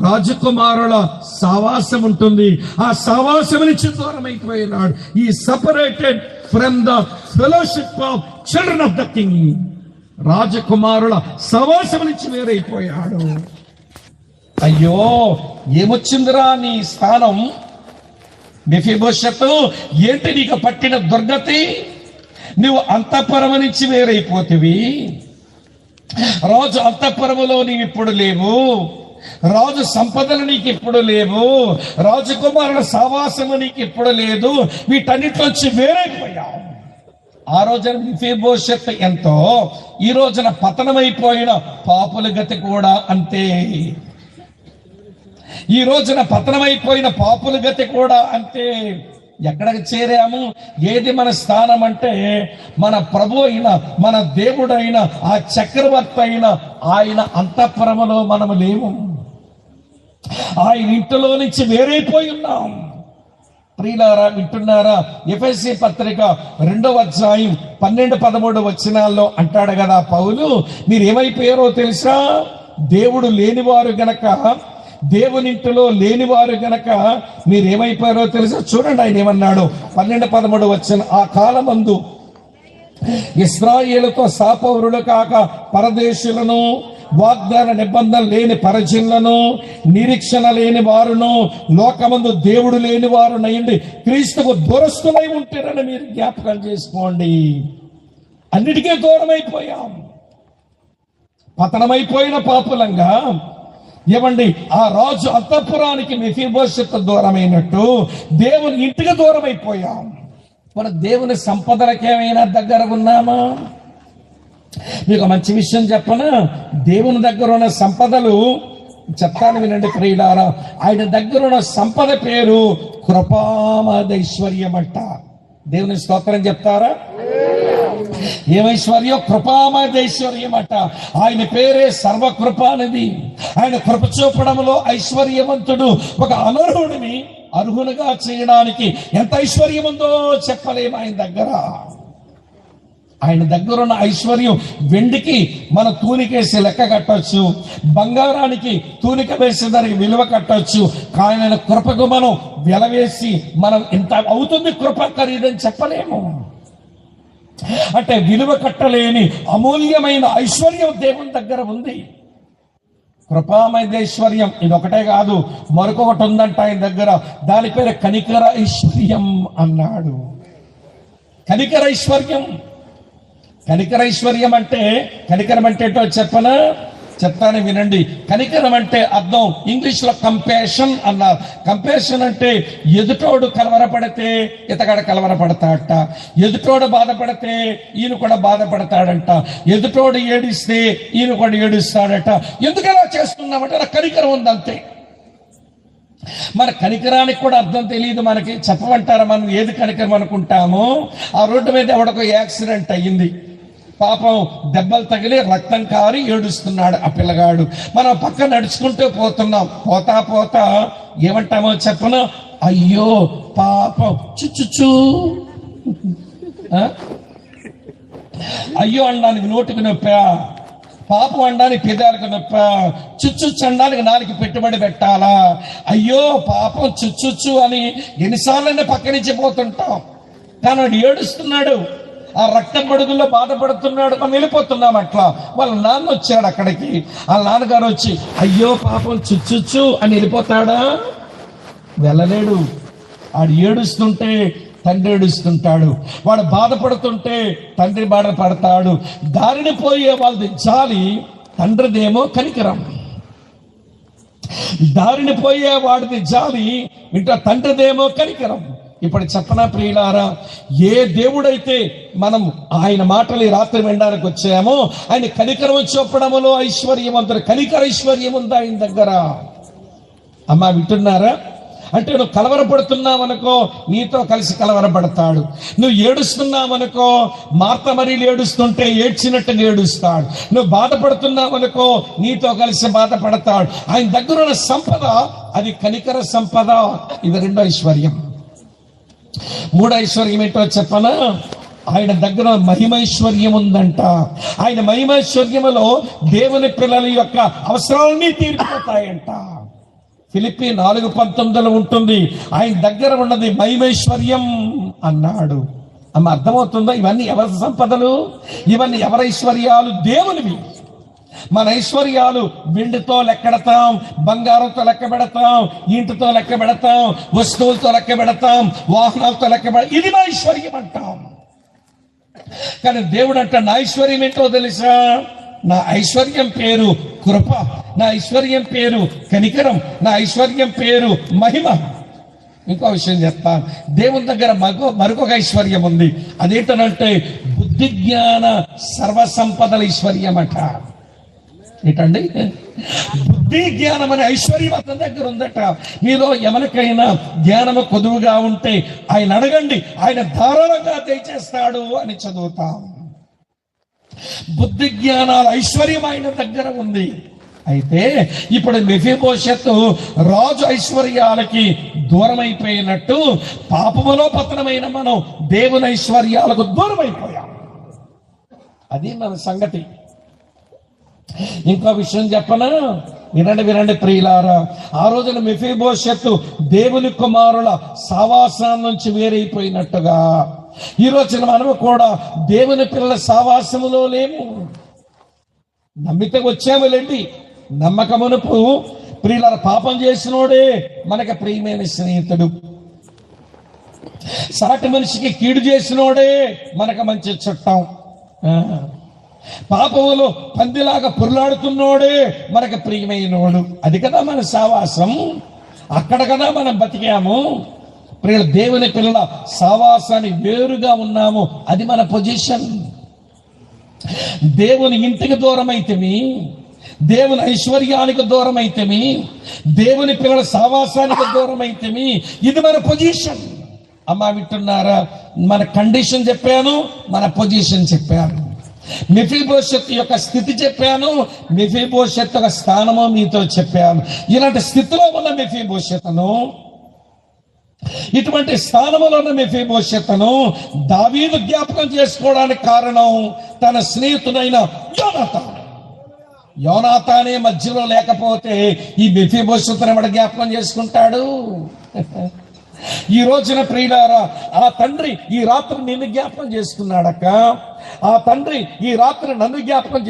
రాజకుమారుల సావాసం ఉంటుంది. ఆ సావాసం నుంచి దూరం అయిపోయినాడు. ఈ separated from the fellowship of children of the king. రాజకుమారుల సవాసం నుంచి వేరైపోయాడు. అయ్యో, ఏమొచ్చిందిరా నీ స్థానం? మెఫీబోషెత్, ఏంటి నీకు పట్టిన దుర్గతి? నువ్వు అంతఃపురం నుంచి వేరైపోతివి. రాజు అంతఃపురములో నీవు ఇప్పుడు లేవు. రాజు సంపదలు నీకు ఇప్పుడు లేవు. రాజకుమారుల సావాసము నీకు ఇప్పుడు లేదు. వీటన్నిటిలోంచి వేరైపోయావు. ఆ రోజున మెఫీబోషెత్ ఎంతో, ఈ రోజున పతనమైపోయిన పాపుల గతి కూడా అంతే. ఈ రోజున పతనమైపోయిన పాపుల గతి కూడా అంతే. ఎక్కడికి చేరాము? ఏది మన స్థానం అంటే మన ప్రభు అయిన మన దేవుడైన ఆ చక్రవర్తి అయిన ఆయన అంతఃపురములో మనము లేము. ఆయన ఇంటిలో నుంచి వేరైపోయి ఉన్నాం. ప్రియులారా, వింటున్నారా? ఎఫెసీ పత్రిక 2వ అధ్యాయం 12-13 వచనాల్లో అంటాడు కదా పౌలు, మీరు ఏమైపోయారో తెలుసా? దేవుడు లేనివారు గనక, దేవునింటిలో లేనివారు గనక మీరేమైపోయారో తెలుసా? చూడండి ఆయన ఏమన్నాడు. 12-13 వచనం. ఆ కాలమందు ఇశ్రాయేలుతో సాపౌరులు కాక పరదేశులను వాగ్దాన నిబంధన లేని పరజనులను, నిరీక్షణ లేని వారును, లోకమందు దేవుడు లేని వారు నయండి క్రీస్తుకు దూరస్తులై ఉంటారని మీరు జ్ఞాపకం చేసుకోండి. అన్నిటికీ దూరమైపోయాం. పతనమైపోయిన పాపులంగా ఏమండి, ఆ రాజు అంతఃపురానికి మెఫీబోషెతు దూరమైనట్టు దేవుని ఇంటికి దూరమైపోయాం. మన దేవుని సంపదలకేమైనా దగ్గర ఉన్నామా? మీకు మంచి విషయం చెప్పనా? దేవుని దగ్గర ఉన్న సంపదలు చెప్తాను వినండి ప్రియులారా. ఆయన దగ్గర ఉన్న సంపద పేరు కృపామదైశ్వర్యం అంట. దేవుని స్తోత్రం చెప్తారా? ఏమైశ్వర్యం? కృపామదైశ్వర్యం అట. ఆయన పేరే సర్వకృపానిధి. ఆయన కృప చూపడంలో ఐశ్వర్యవంతుడు. ఒక అనర్హుడిని అర్హులుగా చేయడానికి ఎంత ఐశ్వర్యం ఉందో చెప్పలేము ఆయన దగ్గర. ఆయన దగ్గర ఉన్న ఐశ్వర్యం వెండికి మన తూనికేసి లెక్క కట్టొచ్చు, బంగారానికి తూనిక వేసి దానికి విలువ కట్టొచ్చు. కానీ ఆయన కృపకు మనం వెలవేసి మనం ఇంత అవుతుంది కృప ఖరీదని చెప్పలేము. అంటే విలువ కట్టలేని అమూల్యమైన ఐశ్వర్యం దేవుని దగ్గర ఉంది. కృపామైశ్వర్యం ఇది ఒకటే కాదు, మరొకటి ఉందంట ఆయన దగ్గర. దాని పేరు కనికర ఐశ్వర్యం అన్నాడు. కనికర ఐశ్వర్యం. కనికర ఐశ్వర్యం అంటే, కనికరం అంటే ఏంటో చెప్పనా? చెప్తాను వినండి. కనికరం అంటే అర్థం ఇంగ్లీష్ లో కంపాషన్ అన్నారు. కంపాషన్ అంటే ఎదుటోడు కలవరపడితే ఇతగాడు కలవరపడతాడట, ఎదుటోడు బాధపడితే ఈయన కూడా బాధపడతాడంట, ఎదుటోడు ఏడిస్తే ఈయన కూడా ఏడుస్తాడట. ఎందుకు ఎలా చేస్తున్నామంటే నాకు కనికరం ఉంది అంతే. మన కనికరానికి కూడా అర్థం తెలియదు మనకి. చెప్పమంటారా మనం ఏది కనికరం అనుకుంటామో? ఆ రోడ్డు మీద ఎవడికో యాక్సిడెంట్ అయ్యింది, పాపం దెబ్బలు తగిలి రక్తం కారి ఏడుస్తున్నాడు ఆ పిల్లగాడు. మనం పక్క నడుచుకుంటూ పోతున్నాం. పోతా పోతా ఏమంటామో చెప్పను? అయ్యో పాపం చుచ్చు. అయ్యో అనడానికి నోటికి నొప్పా, పాపం అనడానికి పెదాలకు నొప్ప, చుచ్చు అనడానికి నాలుగు పెట్టుబడి పెట్టాలా? అయ్యో పాపం చుచ్చు అని ఎన్నిసార్లైనా పక్క నుంచి పోతుంటాం. కానీ వాడు ఏడుస్తున్నాడు, ఆ రక్తం పడుగుల్లో బాధపడుతున్నాడు, మనం వెళ్ళిపోతున్నాం. అట్లా వాళ్ళ నాన్న వచ్చాడు అక్కడికి. వాళ్ళ నాన్నగారు వచ్చి అయ్యో పాపం చుచ్చు అని వెళ్ళిపోతాడా? వెళ్ళలేడు. వాడు ఏడుస్తుంటే తండ్రి ఏడుస్తుంటాడు, వాడు బాధపడుతుంటే తండ్రి బాధపడతాడు. దారిని పోయే వాళ్ళది జాలి, తండ్రిదేమో కనికరం. దారిని పోయే వాడిది జాలి, ఇంకా తండ్రిదేమో కనికరం. ఇప్పుడు చెప్పనా ప్రియులారా, ఏ దేవుడైతే మనం ఆయన మాటలు ఈ రాత్రి వినడానికి వచ్చామో ఆయన కనికరం చూపడంలో ఐశ్వర్యవంతుడు. కనికర ఐశ్వర్యం ఉంది ఆయన దగ్గర. అమ్మా వింటున్నారా? అంటే నువ్వు కలవరపడుతున్నావనుకో నీతో కలిసి కలవరపడతాడు. నువ్వు ఏడుస్తున్నావనుకో మార్త మరీలు ఏడుస్తుంటే ఏడ్చినట్టు ఏడుస్తాడు. నువ్వు బాధపడుతున్నావనుకో నీతో కలిసి బాధపడతాడు. ఆయన దగ్గర ఉన్న సంపద అది కనికర సంపద. ఇది రెండో ఐశ్వర్యం. మూడో ఐశ్వర్యం ఏంటో చెప్పనా? ఆయన దగ్గర మహిమైశ్వర్యం ఉందంట. ఆయన మహిమైశ్వర్యములో దేవుని పిల్లల యొక్క అవసరాలన్నీ తీరిపోతాయంట. ఫిలిప్పీ 4:19 ఉంటుంది, ఆయన దగ్గర ఉన్నది మహిమైశ్వర్యం అన్నాడు. అమ్మ అర్థమవుతుందా? ఇవన్నీ ఎవరి సంపదలు? ఇవన్నీ ఎవరి ఐశ్వర్యాలు? దేవునివి. మన ఐశ్వర్యాలు వెండితో లెక్కెడతాం, బంగారంతో లెక్క పెడతాం, ఇంటితో లెక్క పెడతాం, వస్తువులతో లెక్క పెడతాం, వాహనాలతో లెక్క పెడతాం. ఇది మా ఐశ్వర్యం అంటాం. కానీ దేవుడు అంట నా ఐశ్వర్యం ఏంటో తెలుసా? నా ఐశ్వర్యం పేరు కృప, నా ఐశ్వర్యం పేరు కనికరం, నా ఐశ్వర్యం పేరు మహిమ. ఇంకో విషయం చెప్తాను. దేవుని దగ్గర మరొక ఐశ్వర్యం ఉంది. అదేంటనంటే బుద్ధి జ్ఞాన సర్వసంపదల ఐశ్వర్యం అట. ఏంటండి? బుద్ధి జ్ఞానం అనే ఐశ్వర్యం అతని దగ్గర ఉందట. మీలో ఎవరికైనా జ్ఞానము కొదువుగా ఉంటే ఆయన అడగండి, ఆయన ధారాళంగా దయచేస్తాడు అని చదువుతాం. బుద్ధి జ్ఞానాల ఐశ్వర్యం ఆయన దగ్గర ఉంది. అయితే ఇప్పుడు మెఫీబోషెతు రాజు ఐశ్వర్యాలకి దూరం అయిపోయినట్టు పాపములో పతనమైన మనం దేవుని ఐశ్వర్యాలకు దూరం అయిపోయాం. అది మన సంగతి. ఇంకో విషయం చెప్పనా? వినండి ప్రియులారా. ఆ రోజున మెఫీబోషెతు దేవుని కుమారుల సావాసం నుంచి వేరైపోయినట్టుగా ఈ రోజున మనము కూడా దేవుని పిల్లల సావాసములో లేము. నమ్మితే వచ్చాములేండి. నమ్మకమునపు ప్రియుల పాపం చేసినోడే మనకి ప్రియమైన స్నేహితుడు. సాటి మనిషికి కీడు చేసినోడే మనకు మంచి చుట్టం. పాపములో పందిలాగా పొరులాడుతున్నోడే మనకు ప్రియమైనోడు. అది కదా మన సావాసం, అక్కడ కదా మనం బతికాము. ప్రియుల దేవుని పిల్లల సావాసాన్ని వేరుగా ఉన్నాము, అది మన పొజిషన్. దేవుని ఇంటికి దూరం అయితేమి, దేవుని ఐశ్వర్యానికి దూరం అయితేమి, దేవుని పిల్లల సావాసానికి దూరం అయితేమి, ఇది మన పొజిషన్. అమ్మా వింటున్నారా? మన కండిషన్ చెప్పాను, మన పొజిషన్ చెప్పాను. మెఫీబోషెత్ యొక్క స్థితి చెప్పాను, మెఫీబోషెత్ యొక్క స్థానము మీతో చెప్పాను. ఇలాంటి స్థితిలో ఉన్న మెఫీబోషెత్ను, ఇటువంటి స్థానంలో ఉన్న మెఫీబోషెత్ను దావీదు జ్ఞాపకం చేసుకోవడానికి కారణం తన స్నేహితుడైన యోనాతానే మధ్యలో లేకపోతే ఈ మెఫీబోషెత్ను ఎవడ జ్ఞాపకం చేసుకుంటాడు? ఈ రోజున ప్రియులారా, ఆ తండ్రి ఈ రాత్రి నిన్ను జ్ఞాపకం చేసుకున్నాడక్క. ఆ తండ్రి ఈ రాత్రి నన్ను జ్ఞాపకం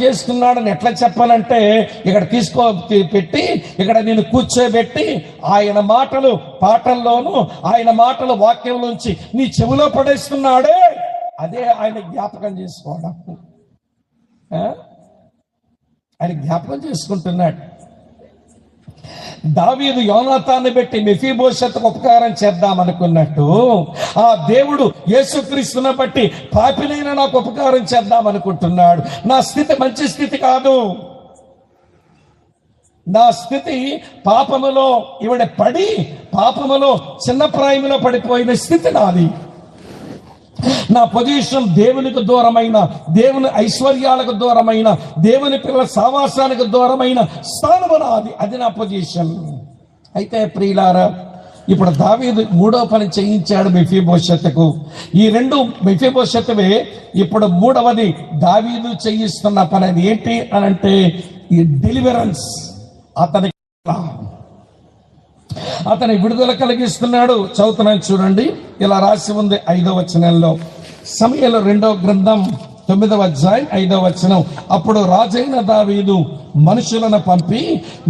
చేసుకున్నాడని ఎట్లా చెప్పాలంటే, ఇక్కడ పెట్టి ఇక్కడ నేను కూర్చోబెట్టి ఆయన మాటలు పాటల్లోనూ ఆయన మాటలు వాక్యంలోంచి నీ చెవిలో పడేస్తున్నాడే, అదే ఆయన జ్ఞాపకం చేసుకోవడం. ఆయన జ్ఞాపకం చేసుకుంటున్నాడు. దావీదు యోనాతాన్ని పెట్టి మెఫీబోషెత్తుకు ఉపకారం చేద్దామనుకున్నట్టు, ఆ దేవుడు యేసుక్రీస్తుని బట్టి పాపినైనా నాకు ఉపకారం చేద్దామనుకుంటున్నాడు. నా స్థితి మంచి స్థితి కాదు. నా స్థితి పాపములో పడి పాపములో చిన్న ప్రాయములో పడిపోయిన స్థితి నాది. నా పొజిషన్ దేవునికి దూరమైన, దేవుని ఐశ్వర్యాలకు దూరమైన, దేవుని పిల్లల సావాసానికి దూరమైన స్థానము నాది. అది నా పొజిషన్. అయితే ప్రియులారా, ఇప్పుడు దావీదు మూడో పని చేయించాడు మెఫీబోషెతుకు. ఈ రెండు మెఫీబోషెతువే. ఇప్పుడు మూడవది దావీదు చేయిస్తున్న పని. అది ఏంటి అనంటే ఈ డెలివరెన్స్. అతని విడుదల కలిగిస్తున్నాడు. చదువుతున్నాను చూడండి, ఇలా రాసి ఉంది 5వ వచనంలో. సమూయేలు 2వ గ్రంథం 9వ అధ్యాయం 5వ వచనం. అప్పుడు రాజైన దావీదు మనుషులను పంపి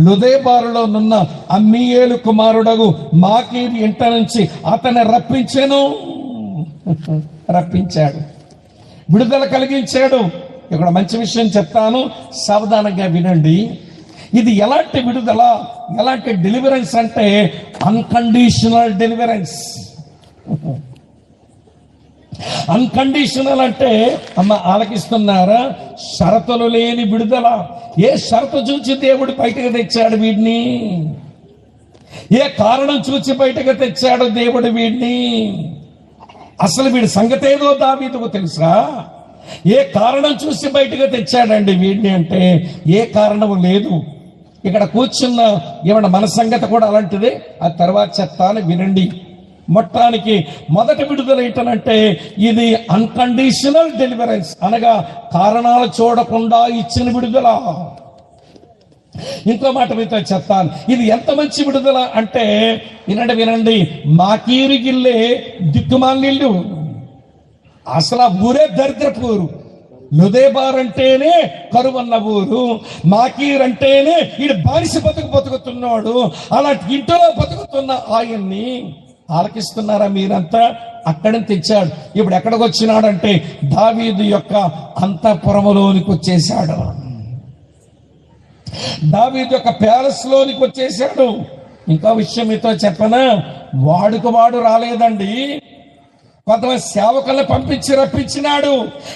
లొదెబారులో నున్న అమ్మీయేలు కుమారుడగు మాకీరు ఇంట నుంచి అతన్ని రప్పించాడు, విడుదల కలిగించాడు. ఇక్కడ మంచి విషయం చెప్తాను, సావధానంగా వినండి. ఇది ఎలాంటి విడుదల, ఎలాంటి డెలివరెన్స్ అంటే అన్కండిషనల్ డెలివరెన్స్. అన్కండిషనల్ అంటే, అమ్మ ఆలకిస్తున్నారా, షరతులు లేని విడుదల. ఏ షరతు చూచి దేవుడు బయటకు తెచ్చాడు వీడిని? ఏ కారణం చూచి బయటకు తెచ్చాడు దేవుడు వీడిని? అసలు వీడి సంగతి ఏదో దావీదుకు తెలుసా? ఏ కారణం చూసి బయటకు తెచ్చాడండి వీడిని అంటే ఏ కారణము లేదు. ఇక్కడ కూర్చున్న ఏమన్నా మన సంగతి కూడా అలాంటిదే. ఆ తర్వాత చెప్తాను, వినండి. మొత్తానికి మొదటి విడుదల ఏంటంటే ఇది అన్కండిషనల్ డెలివరెన్స్, అనగా కారణాలు చూడకుండా ఇచ్చిన విడుదల. ఇంకో మాట మీతో చెప్తాను, ఇది ఎంత మంచి విడుదల అంటే వినండి. మాకీరు గిల్లే దిక్కుమాలిల్లు. అసలు ఆ ఊరే దరిద్రపూరు. లొదెబార్ అంటేనే కరువన్న ఊరు, మాకీర్ అంటేనే ఈడు బానిస బతుకుతున్నాడు. అలాంటి ఇంట్లో బతుకుతున్న ఆయన్ని ఆలకిస్తున్నారా మీరంతా? అక్కడిని తెచ్చాడు. ఇప్పుడు ఎక్కడికి వచ్చినాడంటే దావీదు యొక్క అంతఃపురములోనికి వచ్చేసాడు. దావీదు యొక్క ప్యాలెస్ లోనికి వచ్చేసాడు. ఇంకో విషయం మీతో చెప్పనా, వాడు రాలేదండి. కొంతమంది సేవకులను పంపించి రప్పించినాడు.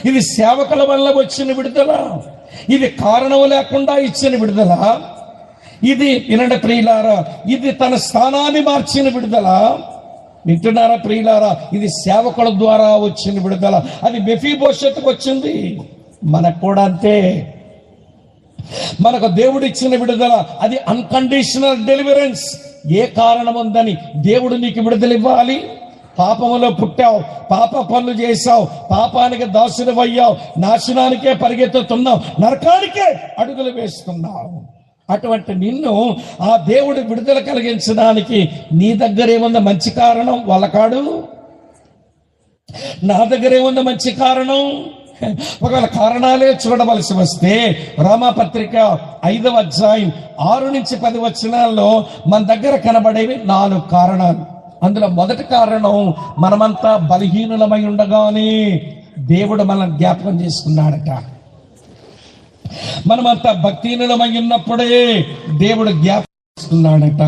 ఇది సేవకుల వల్ల వచ్చిన విడుదల, ఇది కారణం లేకుండా ఇచ్చిన విడుదల. ఇది వినండి ప్రియులారా, ఇది తన స్థానాన్ని మార్చిన విడుదల. వింటున్నారా ప్రియులారా? ఇది సేవకుల ద్వారా వచ్చిన విడుదల. అది మెఫీబోషెతుకు వచ్చింది, మనకు కూడా అంతే. మనకు దేవుడు ఇచ్చిన విడుదల అది అన్కండిషనల్ డెలివరెన్స్. ఏ కారణం ఉందని దేవుడు నీకు విడుదల ఇవ్వాలి? పాపములో పుట్టావు, పాప పనులు చేశావు, పాపానికి దాసునివయ్యావు, నాశనానికే పరిగెత్తుతున్నావు, నరకానికే అడుగులు వేస్తున్నావు. అటువంటి నిన్ను ఆ దేవుడు విడుదల కలిగించడానికి నీ దగ్గర ఏముంది మంచి కారణం? వాళ్ళకాడు. నా దగ్గర ఏముంది మంచి కారణం? ఒకవేళ కారణాలే చూడవలసి వస్తే రోమాపత్రిక 5వ అధ్యాయం 6-10 వచనాల్లో మన దగ్గర కనబడేవి 4 కారణాలు. అందులో మొదటి కారణం, మనమంతా బలహీనులమై ఉండగానే దేవుడు మనల్ని జ్ఞాపకం చేసుకున్నాడట. మనమంతా భక్తిహీనులమై ఉన్నప్పుడే దేవుడు జ్ఞాపకం చేసుకున్నాడట.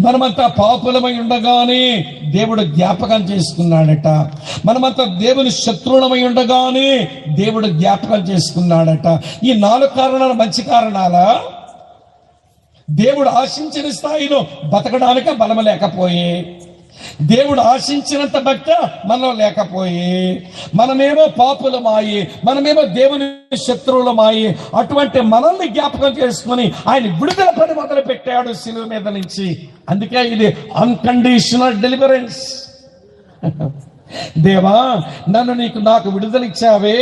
మనమంతా పాపులమై ఉండగానే దేవుడు జ్ఞాపకం చేసుకున్నాడట. మనమంతా దేవుని శత్రువులమై ఉండగానే దేవుడు జ్ఞాపకం చేసుకున్నాడట. ఈ 4 కారణాలు మంచి కారణాలా? దేవుడు ఆశించిన స్థాయిలో బతకడానికి బలము లేకపోయే, దేవుడు ఆశించినంత భక్తి మనలో లేకపోయే, మనమేమో పాపులమాయి, మనమేమో దేవుని శత్రువులమాయి, అటువంటి మనల్ని జ్ఞాపకం చేసుకుని ఆయన విడుదల పని మొదలు పెట్టాడు శిలువ మీద నుంచి. అందుకే ఇది అన్కండిషనల్ డెలివరెన్స్. దేవా, నన్ను నాకు విడుదల ఇచ్చావే,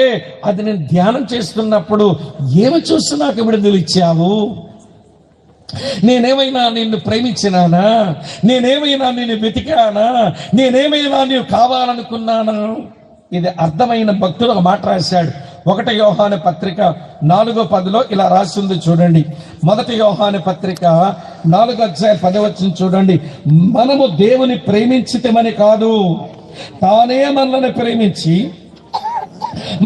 అది నేను ధ్యానం చేస్తున్నప్పుడు ఏమి చూసి నాకు విడుదల ఇచ్చావు? నేనేమైనా నిన్ను ప్రేమించినానా? నేనేమైనా నిన్ను వెతికానా? నేనేమైనా నీవు కావాలనుకున్నానా? ఇది అర్థమైన భక్తులు ఒక మాట రాశాడు. 1 యోహాను పత్రిక 4:10 ఇలా రాసింది చూడండి. 1 యోహాను పత్రిక 4వ అధ్యాయం 10వ వచనం చూడండి. మనము దేవుని ప్రేమించితమని కాదు, తానే మనల్ని ప్రేమించి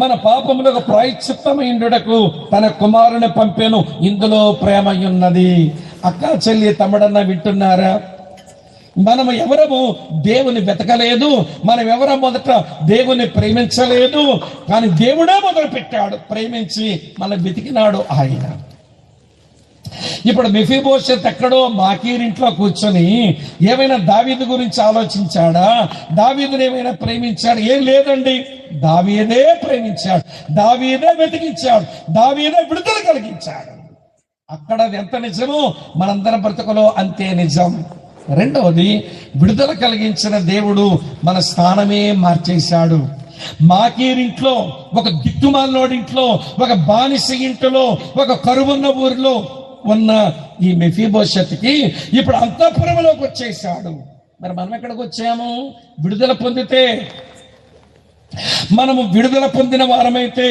మన పాపములకు ప్రాయశ్చిత్తమైండుటకు తన కుమారుని పంపెను. ఇందులో ప్రేమ ఉన్నది. అక్క, చెల్లి, తమ్ముడన్న వింటున్నారా? మనము ఎవరము దేవుని వెతకలేదు, మనం ఎవరో మొదట దేవుని ప్రేమించలేదు, కానీ దేవుడే మొదలు పెట్టాడు ప్రేమించి మనం వెతికినాడు ఆయన. ఇప్పుడు మెఫీబోషెత్ ఎక్కడో మాకీరింట్లో కూర్చొని ఏమైనా దావీదు గురించి ఆలోచించాడా? దావీదుని ఏమైనా ప్రేమించాడు? ఏం లేదండి. దావీదే ప్రేమించాడు, దావీదే వెతికించాడు, దావీదే విడుదల కలిగించాడు. అక్కడ ఎంత నిజమో మనందరి బ్రతుకులో అంతే నిజం. రెండవది, విడుదల కలిగించిన దేవుడు మన స్థానమే మార్చేశాడు. మాకీరింట్లో, ఒక దిక్కుమాలినోడింట్లో, ఒక బానిస ఇంటిలో, ఒక కరువున్న ఊరిలో ఉన్న ఈ మెఫీబోషెత్కి ఇప్పుడు అంతఃపురంలోకి వచ్చేసాడు. మరి మనం ఎక్కడికి వచ్చాము? విడుదల పొందితే, మనము విడుదల పొందిన వారమైతే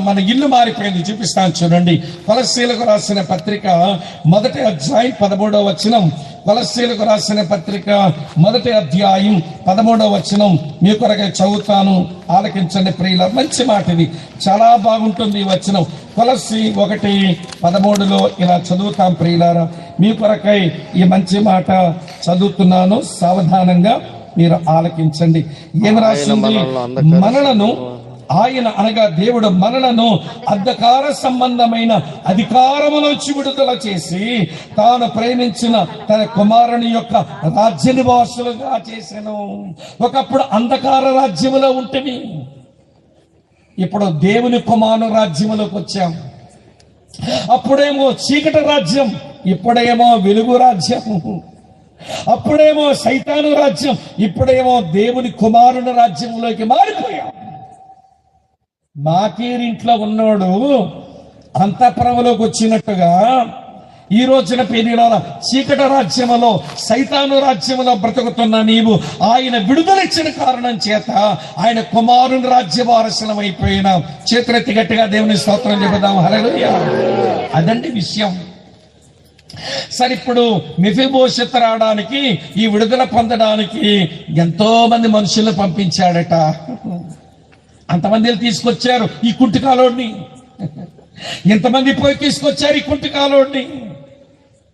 మన ఇల్లు మారిపోయింది. చూపిస్తాను చూడండి. కొలస్సీలకు రాసిన పత్రిక 1వ అధ్యాయం 13వ వచనం. కొలస్సీలకు రాసిన పత్రిక 1వ అధ్యాయం 13వ వచనం మీ కొరకై చదువుతాను, ఆలకించండి ప్రియుల. మంచి మాట ఇది, చాలా బాగుంటుంది ఈ వచనం. కొలస్సీ 1:13 ఇలా చదువుతాం ప్రియులారా. మీ కొరకై ఈ మంచి మాట చదువుతున్నాను, సావధానంగా మీరు ఆలకించండి. ఏమి రాసింది? మనలను ఆయన అనగా దేవుడు మనలను అంధకార సంబంధమైన అధికారములోంచి విడుదల చేసి తాను ప్రేమించిన తన కుమారుని యొక్క రాజ్య నివాసులుగా చేసెను. ఒకప్పుడు అంధకార రాజ్యములో ఉంటేవి, ఇప్పుడు దేవుని కుమారుని రాజ్యములోకి వచ్చాం. అప్పుడేమో చీకటి రాజ్యం, ఇప్పుడేమో వెలుగు రాజ్యం. అప్పుడేమో సైతాను రాజ్యం, ఇప్పుడేమో దేవుని కుమారుని రాజ్యంలోకి మారిపోయాం. మాకీరింట్లో ఉన్నోడు అంతఃపురంలోకి వచ్చినట్టుగా ఈ రోజున పెరిగిన చీకటి రాజ్యములో, సైతాను రాజ్యములో బ్రతుకుతున్న నీవు ఆయన విడుదలిచ్చిన కారణం చేత ఆయన కుమారుని రాజ్య వారసులం అయిపోయినాం. చేతులెత్తి గట్టిగా దేవుని స్తోత్రం చెబుదాం. హల్లెలూయా. అదండి విషయం. సరే, ఇప్పుడు మెఫీబోషెత్ రావడానికి, ఈ విడుదల పొందడానికి ఎంతో మంది మనుషులను పంపించాడట. అంతమంది తీసుకొచ్చారు ఈ కుంటికాలోడిని. ఎంతమంది పోయి తీసుకొచ్చారు ఈ కుంటికాలోడిని.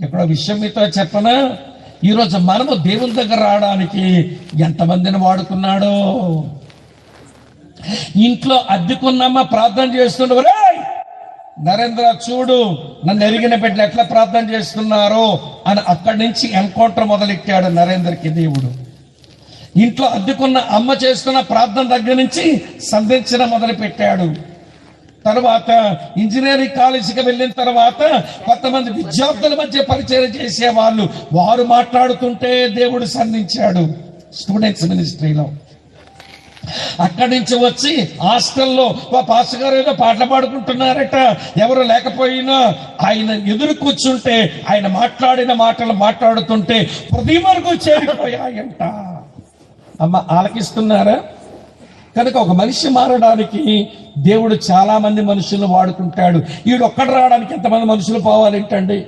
ఎక్కడో విషయం మీతో చెప్పనా? ఈరోజు మనము దేవుని దగ్గర రావడానికి ఎంతమందిని వాడుకున్నాడో. ఇంట్లో అద్దెకున్నమ్మ ప్రార్థన చేస్తుండే, నరేంద్ర చూడు నన్ను ఎరిగిన బిడ్డలు ఎట్లా ప్రార్థన చేస్తున్నారో అని అక్కడి నుంచి ఎన్కౌంటర్ మొదలెట్టాడు నరేంద్రకి దేవుడు. ఇంట్లో అద్దెకున్న అమ్మ చేస్తున్న ప్రార్థన దగ్గర నుంచి సంధించడం మొదలు పెట్టాడు. తర్వాత ఇంజనీరింగ్ కాలేజీకి వెళ్ళిన తర్వాత కొంతమంది విద్యార్థుల మధ్య పరిచయం చేసేవాళ్ళు, వారు మాట్లాడుతుంటే దేవుడు సంధించాడు స్టూడెంట్స్ మినిస్ట్రీలో. అక్కడి నుంచి వచ్చి హాస్టల్లో పాస్టర్ గారు ఏదో పాటలు పాడుకుంటున్నారట, ఎవరు లేకపోయినా ఆయన ఎదురు కూర్చుంటే ఆయన మాట్లాడిన మాటలు మాట్లాడుతుంటే హృదయం వరకు చేరిపోయాయంట. అమ్మ ఆలకిస్తున్నారా? కనుక ఒక మనిషి మారడానికి దేవుడు చాలా మంది మనుషులను వాడుకుంటాడు. వీడు ఒక్కడు రావడానికి ఎంతమంది మనుషులు పోవాలేంటండి?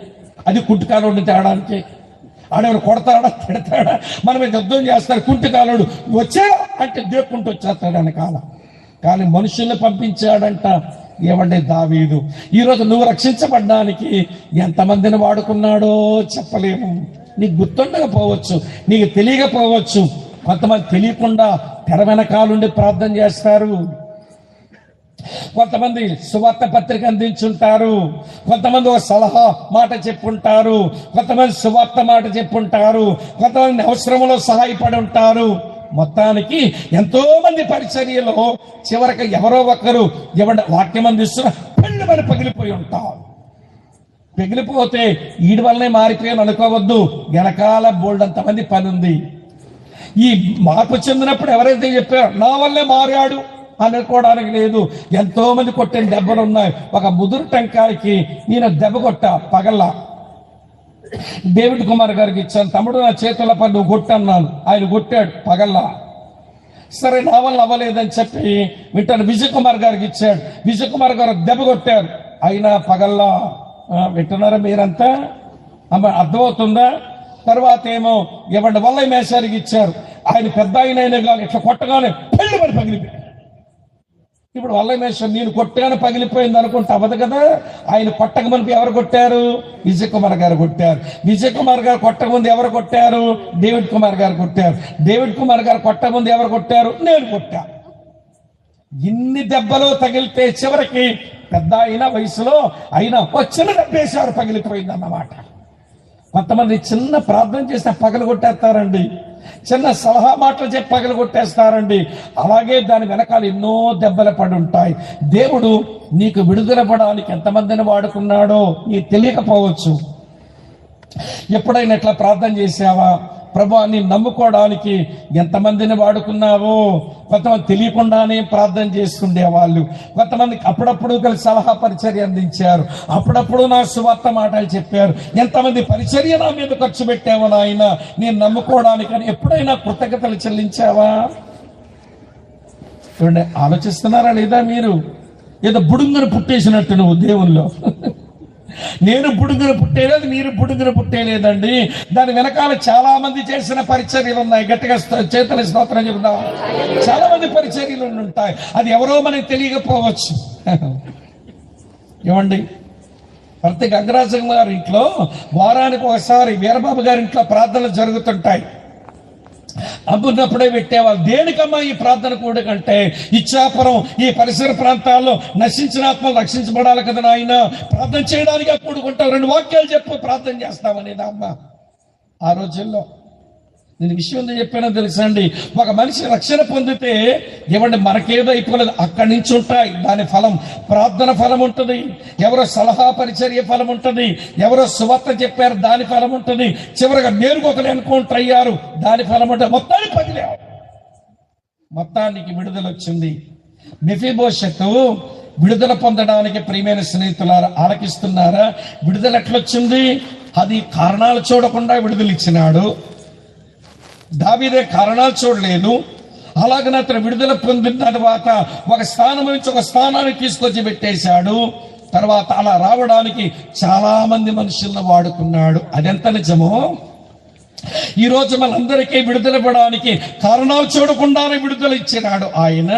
అది కుంటికాలుడిని తేడానికి. ఆడేవాడు కొడతాడా, తిడతాడా, మన మీద యుద్ధం చేస్తాడు. కుంటికాలుడు వచ్చా అంటే దేక్కుంటూ వచ్చేస్తాడు వెనకాల. కానీ మనుషుల్ని పంపించాడంట ఏమండి దావీదు. ఈరోజు నువ్వు రక్షించబడ్డానికి ఎంతమందిని వాడుకున్నాడో చెప్పలేము. నీకు గుర్తుండకపోవచ్చు, నీకు తెలియకపోవచ్చు. కొంతమంది తెలియకుండా తెర వెనకాలుండి ప్రార్థన చేస్తారు. కొంతమంది సువార్త పత్రిక అందించుంటారు. కొంతమంది ఒక సలహా మాట చెప్పుంటారు. కొంతమంది సువార్త మాట చెప్పుంటారు. కొంతమంది అవసరంలో సహాయపడి ఉంటారు. మొత్తానికి ఎంతో మంది పరిచర్యలో చివరికి ఎవరో ఒకరు వాక్యం అందిస్తున్న పెళ్లి మరి పగిలిపోయి ఉంటారు. పగిలిపోతే వీడి వల్లనే మారిపోయాను అనుకోవద్దు. వెనకాల బోల్డంత మంది పని ఉంది. ఈ మార్పు చెందినప్పుడు ఎవరైతే చెప్పారో నా వల్లే మారాడు అనుకోవడానికి లేదు. ఎంతో మంది కొట్టిన దెబ్బలు ఉన్నాయి. ఒక ముదురు టెంకాయకి నేను దెబ్బ కొట్టా పగల్లా. డేవిడ్ కుమార్ గారికి ఇచ్చాను. తమ్ముడు నా చేతుల పని నువ్వు కొట్టన్నాను. ఆయన కొట్టాడు పగల్లా. సరే నా వల్ల అవ్వలేదని చెప్పి వింటాను విజయ్ కుమార్ గారికి ఇచ్చాడు. విజయ్ కుమార్ గారు దెబ్బ కొట్టారు. అయినా పగల్లా. వింటున్నారా మీరంతా? అర్థమవుతుందా? తర్వాత ఏమో వల్ల మేషారికి ఇచ్చారు. ఆయన పెద్ద ఆయన కానీ ఇట్లా కొట్టగానే పెళ్లి పడి పగిలిపోయాడు. ఇప్పుడు వల్ల మేషం నేను కొట్టాను పగిలిపోయింది అనుకుంటే అవ్వదు కదా. ఆయన కొట్టక ముందు ఎవరు కొట్టారు? విజయ్ కుమార్ గారు కొట్టారు. విజయ్ కుమార్ గారు కొట్టక ముందు ఎవరు కొట్టారు? డేవిడ్ కుమార్ గారు కొట్టారు. డేవిడ్ కుమార్ గారు కొట్టక ముందు ఎవరు కొట్టారు? నేను కొట్టా. ఇన్ని దెబ్బలు తగిలితే చివరికి పెద్ద అయిన వయసులో అయినా చిన్న దెబ్బేశారు, పగిలిపోయింది అన్నమాట. కొంతమంది చిన్న ప్రార్థన చేస్తే పగలు కొట్టేస్తారండి. చిన్న సలహా మాటలు చెప్పి పగలు కొట్టేస్తారండి. అలాగే దాని వెనకాల ఎన్నో దెబ్బలు పడి ఉంటాయి. దేవుడు నీకు విడుదల పడడానికి ఎంతమందిని వాడుకున్నాడో నీకు తెలియకపోవచ్చు. ఎప్పుడైనా ఇట్లా ప్రార్థన చేసావా? ప్రభువా నేను నమ్ముకోవడానికి ఎంతమందిని వాడుకున్నావో. కొంతమంది తెలియకుండానే ప్రార్థన చేస్తుండేవాళ్ళు. కొంతమందికి అప్పుడప్పుడు కలిసి సలహా పరిచర్య అందించారు. అప్పుడప్పుడు నా సువార్త మాటలు చెప్పారు. ఎంతమంది పరిచర్య నా మీద ఖర్చు పెట్టావో నాయన నేను నమ్ముకోవడానికని ఎప్పుడైనా కృతజ్ఞతలు చెల్లించావా? చూడండి, ఆలోచిస్తున్నారా లేదా మీరు? ఏదో బుడుంగను పుట్టేసినట్టు నువ్వు దేవుల్లో. నేను బుడుగును పుట్టేలేదు, మీరు బుడుగును పుట్టేలేదండి. దాని వెనకాల చాలా మంది చేసిన పరిచర్యలు ఉన్నాయి. గట్టిగా చేతుల స్తోత్రం చెబుదాం. చాలా మంది పరిచర్యలు ఉంటాయి. అది ఎవరో మనకి తెలియకపోవచ్చు. ఏమండి, ప్రతి గంగరాజం గారి ఇంట్లో వారానికి ఒకసారి వీరబాబు గారి ఇంట్లో ప్రార్థనలు జరుగుతుంటాయి. అమ్మున్నప్పుడే పెట్టేవాళ్ళు. దేనికమ్మా ఈ ప్రార్థన కూడా కంటే ఇచ్చాపురం ఈ పరిసర ప్రాంతాల్లో నశించిన ఆత్మలు రక్షించబడాలి కదా నాయన, ప్రార్థన చేయడానికి కూడుకుంటాం. 2 వాక్యాలు చెప్పు ప్రార్థన చేస్తామనేది అమ్మ. ఆ రోజుల్లో నేను విషయం ఉందో చెప్పానో తెలుసా అండి? ఒక మనిషి రక్షణ పొందితే మనకేదో అయిపోలేదు, అక్కడి నుంచి ఉంటాయి దాని ఫలం. ప్రార్థన ఫలం ఉంటుంది, ఎవరో సలహా పరిచర్య ఫలం ఉంటుంది, ఎవరో సువార్త చెప్పారు దాని ఫలం ఉంటుంది, చివరిగా నేరుగా ఒకరు ఎన్కౌంటర్ అయ్యారు దాని ఫలం ఉంటుంది. మొత్తానికి పగిలావు. మొత్తానికి విడుదల వచ్చింది. మెఫీబోషెతు విడుదల పొందడానికి ప్రియమైన స్నేహితులారా ఆలకిస్తున్నారా? విడుదల ఎట్లొచ్చింది? అది కారణాలు చూడకుండా విడుదల ఇచ్చినాడు. దావీదే కారణాలు చూడలేదు. అలాగనే అతను విడుదల పొందిన తర్వాత ఒక స్థానం నుంచి ఒక స్థానానికి తీసుకొచ్చి పెట్టేశాడు. తర్వాత అలా రావడానికి చాలా మంది మనుషులను వాడుకున్నాడు. అదెంత నిజమో ఈ రోజు మనందరికీ విడుదల పడడానికి కారణాలు చూడకుండానే విడుదల ఇచ్చినాడు ఆయన.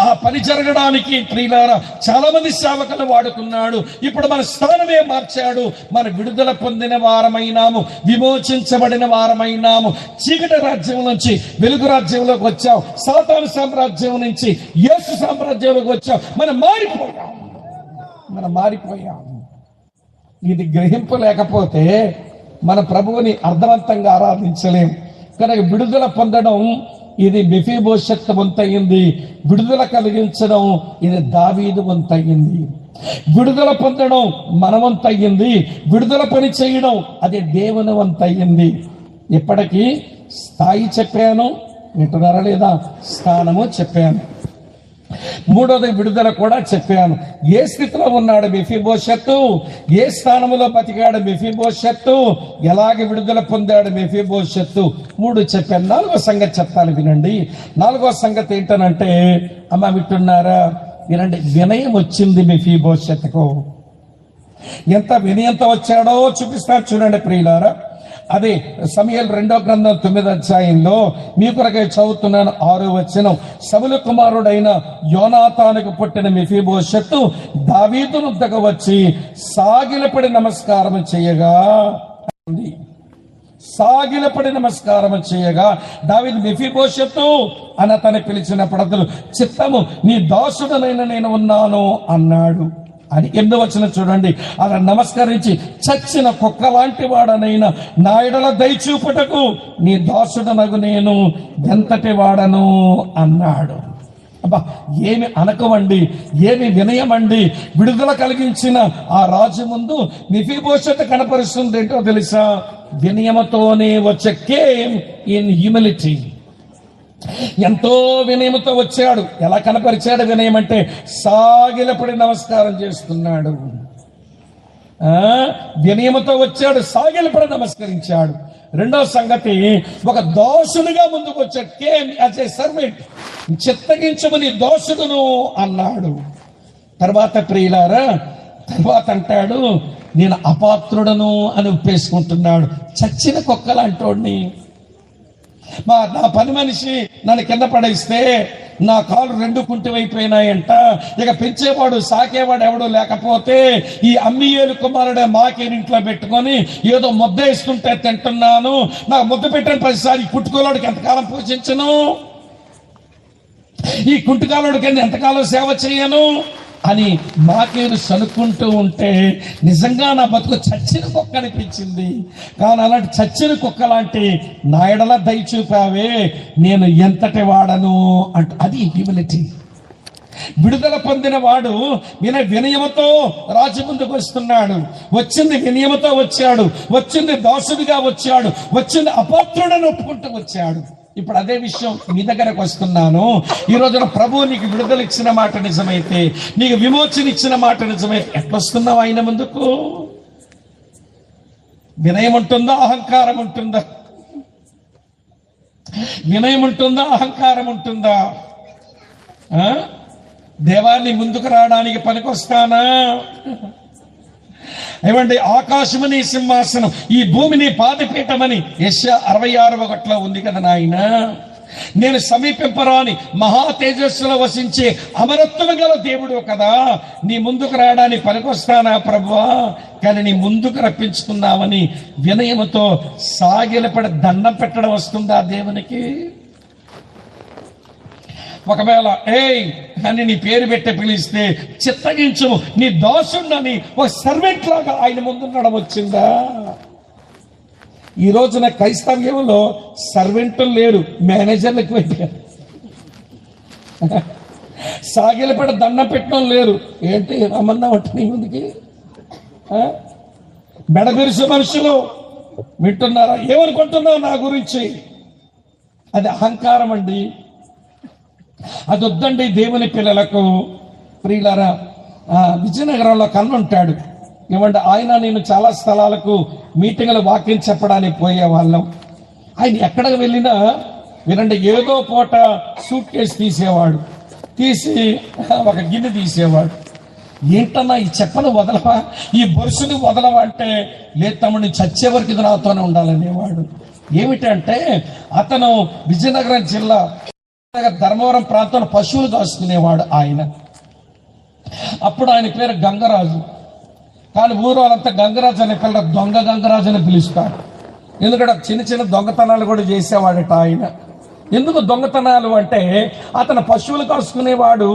ఆ పని జరగడానికి ప్రియులారా చాలా మంది సేవకులు వాడుకున్నాడు. ఇప్పుడు మన స్థానమే మార్చాడు. మన విడుదల పొందిన వారమైనాము, విమోచించబడిన వారమైనాము. చీకటి రాజ్యం నుంచి వెలుగు రాజ్యంలోకి వచ్చాం. సాతాను సామ్రాజ్యం నుంచి యేసు సామ్రాజ్యంలోకి వచ్చాం. మనం మారిపోయాం. ఇది గ్రహింపలేకపోతే మన ప్రభువుని అర్థవంతంగా ఆరాధించలేం. కనుక విడుదల పొందడం ఇది మెఫీబోషెత్ వంతయింది. విడుదల కలిగించడం ఇది దావీదు వంతయింది. విడుదల పొందడం మన వంతయింది. విడుదల పని చేయడం అది దేవుని వంతయింది. ఇప్పటికీ స్థాయి చెప్పాను, వింటున్నారా లేదా? స్థానము చెప్పాను. మూడోది విడుదల కూడా చెప్పాను. ఏ స్థితిలో ఉన్నాడు మెఫీబోషెతు, ఏ స్థానంలో బతికాడు మెఫీబోషెతు, ఎలాగ విడుదల పొందాడు మెఫీబోషెతు, 3 చెప్పాను. 4వ సంగతి చెప్తాను వినండి. 4వ సంగతి ఏంటనంటే, అమ్మ వింటున్నారా, వినండి. వినయం వచ్చింది మెఫీబోషెతుకు. ఎంత వినయంతో వచ్చాడో చూపిస్తాను చూడండి ప్రియులారా. అదే సమూయేలు 2వ గ్రంథం 9వ అధ్యాయంలో మీ కొరకై చదువుతున్నాను 6వ వచనం. సౌలు కుమారుడైన యోనాతానుకు పుట్టిన మెఫీబోషెతు దావీదు వద్దకు వచ్చి సాగిలపడి నమస్కారం చేయగా దావీదు మెఫీబోషెతు అని అతన్ని పిలిచినప్పుడు అతను చిత్తము నీ దాసుడనైన నేను ఉన్నాను అన్నాడు అని 8వ వచనం చూడండి. అలా నమస్కరించి చచ్చిన కుక్క లాంటి వాడనైనా నా ఎడల దయచూపుటకు నీ దాసుడనగు నేను ఎంతటి వాడను అన్నాడు. అబ్బా, ఏమి అనకమండి, ఏమి వినయమండి. విడుదల కలిగించిన ఆ రాజు ముందు మెఫీబోషెతు కనపరుస్తుంది ఏంటో తెలుసా? వినయముతోనే వచ్చే కేమ్ ఇన్ హ్యూమిలిటీ. ఎంతో వినయముతో వచ్చాడు. ఎలా కనపరిచాడు వినయం అంటే? సాగిలపడి నమస్కారం చేస్తున్నాడు. వినయముతో వచ్చాడు, సాగిలపడి నమస్కరించాడు. 2వ సంగతి, ఒక దోషునిగా ముందుకు వచ్చాడు. Came as a servant. చిత్తగించమని దోషుడును అన్నాడు. తర్వాత ప్రియులారా, తర్వాత అంటాడు నేను అపాత్రుడను అని ఒప్పేసుకుంటున్నాడు. చచ్చిన కుక్కలాంటోడిని, నా పని మనిషి నన్ను కింద పడేస్తే నా కాలు 2 కుంటివైపోయినాయంట. ఇక పెంచేవాడు సాకేవాడు ఎవడు లేకపోతే ఈ అమ్మీయేలు కుమారుడే మాకేరింట్లో పెట్టుకొని ఏదో ముద్ద వేస్తుంటే తింటున్నాను. నాకు ముద్ద పెట్టిన ప్రతిసారి కుట్టుకోలోడికి ఎంతకాలం పోషించను, ఈ కుంటుకాలోడికి ఎంతకాలం సేవ చేయను అని మాకేరు సనుక్కుంటూ ఉంటే నిజంగా నా బతుకు చచ్చిన కుక్క అనిపించింది. కానీ అలాంటి చచ్చిన కుక్క లాంటి నా ఎడల దయ చూపావే, నేను ఎంతటి వాడను అంట. అది హ్యూమిలిటీ. విడుదల పొందిన వాడు వినయముతో రాజు ముందుకు వస్తున్నాడు. వచ్చింది వినయముతో వచ్చాడు, వచ్చింది దాసుడిగా వచ్చాడు, వచ్చింది అపాత్రుడని ఒప్పుకుంటూ వచ్చాడు. ఇప్పుడు అదే విషయం మీ దగ్గరకు వస్తున్నాను. ఈ రోజున ప్రభువు నీకు విడుదల ఇచ్చిన మాట నిజమైతే, నీకు విమోచన ఇచ్చిన మాట నిజమైతే, ఎట్లొస్తున్నావు ఆయన ముందుకు? వినయం ఉంటుందా, అహంకారం ఉంటుందా? వినయం ఉంటుందా, అహంకారం ఉంటుందా? దేవాన్ని ముందుకు రావడానికి పనికొస్తానా? ఏమండి, ఆకాశమని సింహాసనం, ఈ భూమిని పాదపీఠమని యెషయా 66:1 ఉంది కదా నాయన. నేను సమీపింపరాని మహా తేజస్సులో వసించే అమరత్వము గల దేవుడు కదా, నీ ముందుకు రావడానికి పనికొస్తానా ప్రభువా? కానీ నీ ముందుకు రప్పించుకున్నామని వినయముతో సాగిలపడి దండం పెట్టడం వస్తుందా దేవునికి? ఒకవేళ అని నీ పేరు పెట్టి పిలిస్తే చిత్తగించు నీ దాసుడని ఒక సర్వెంట్ లాగా ఆయన ముందుండడం వచ్చిందా? ఈ రోజున క్రైస్తవ్యంలో సర్వెంట్లు లేరు, మేనేజర్లకు పెట్టారు. సాగిలపడి దండం పెట్టడం లేరు. ఏంటి రమ్మన్నా నీ ముందుకి? మెడబిరుసు మనుషులు వింటున్నారా? ఏమనుకుంటున్నావు నా గురించి? అది అహంకారం అండి. అది వద్దండి దేవుని పిల్లలకు. ప్రియులారా, విజయనగరంలో కన్నుంటాడు. ఏమంటే ఆయన నేను చాలా స్థలాలకు మీటింగ్లు వాక్యం చెప్పడానికి పోయేవాళ్ళం. ఆయన ఎక్కడికి వెళ్ళినా వినండి, ఏదో పూట సూట్ కేసు తీసేవాడు, తీసి ఒక గిన్నె తీసేవాడు. ఏంటన్నా ఈ చెప్పను వదలవా, ఈ బొరుసుని వదలవా అంటే, లేదు తమ్ముడిని చచ్చే వరకు ఇది నాతోనే ఉండాలనేవాడు. ఏమిటంటే అతను విజయనగరం జిల్లా ధర్మవరం ప్రాంతంలో పశువులు కాసుకునేవాడు ఆయన. అప్పుడు ఆయన పేరు గంగరాజు. కానీ ఊరు వాళ్ళంతా గంగరాజు అనే పిల్ల దొంగ గంగరాజు అని పిలుస్తారు. ఎందుకంటే చిన్న చిన్న దొంగతనాలు కూడా చేసేవాడట ఆయన. ఎందుకు దొంగతనాలు అంటే, అతను పశువులు కాసుకునేవాడు.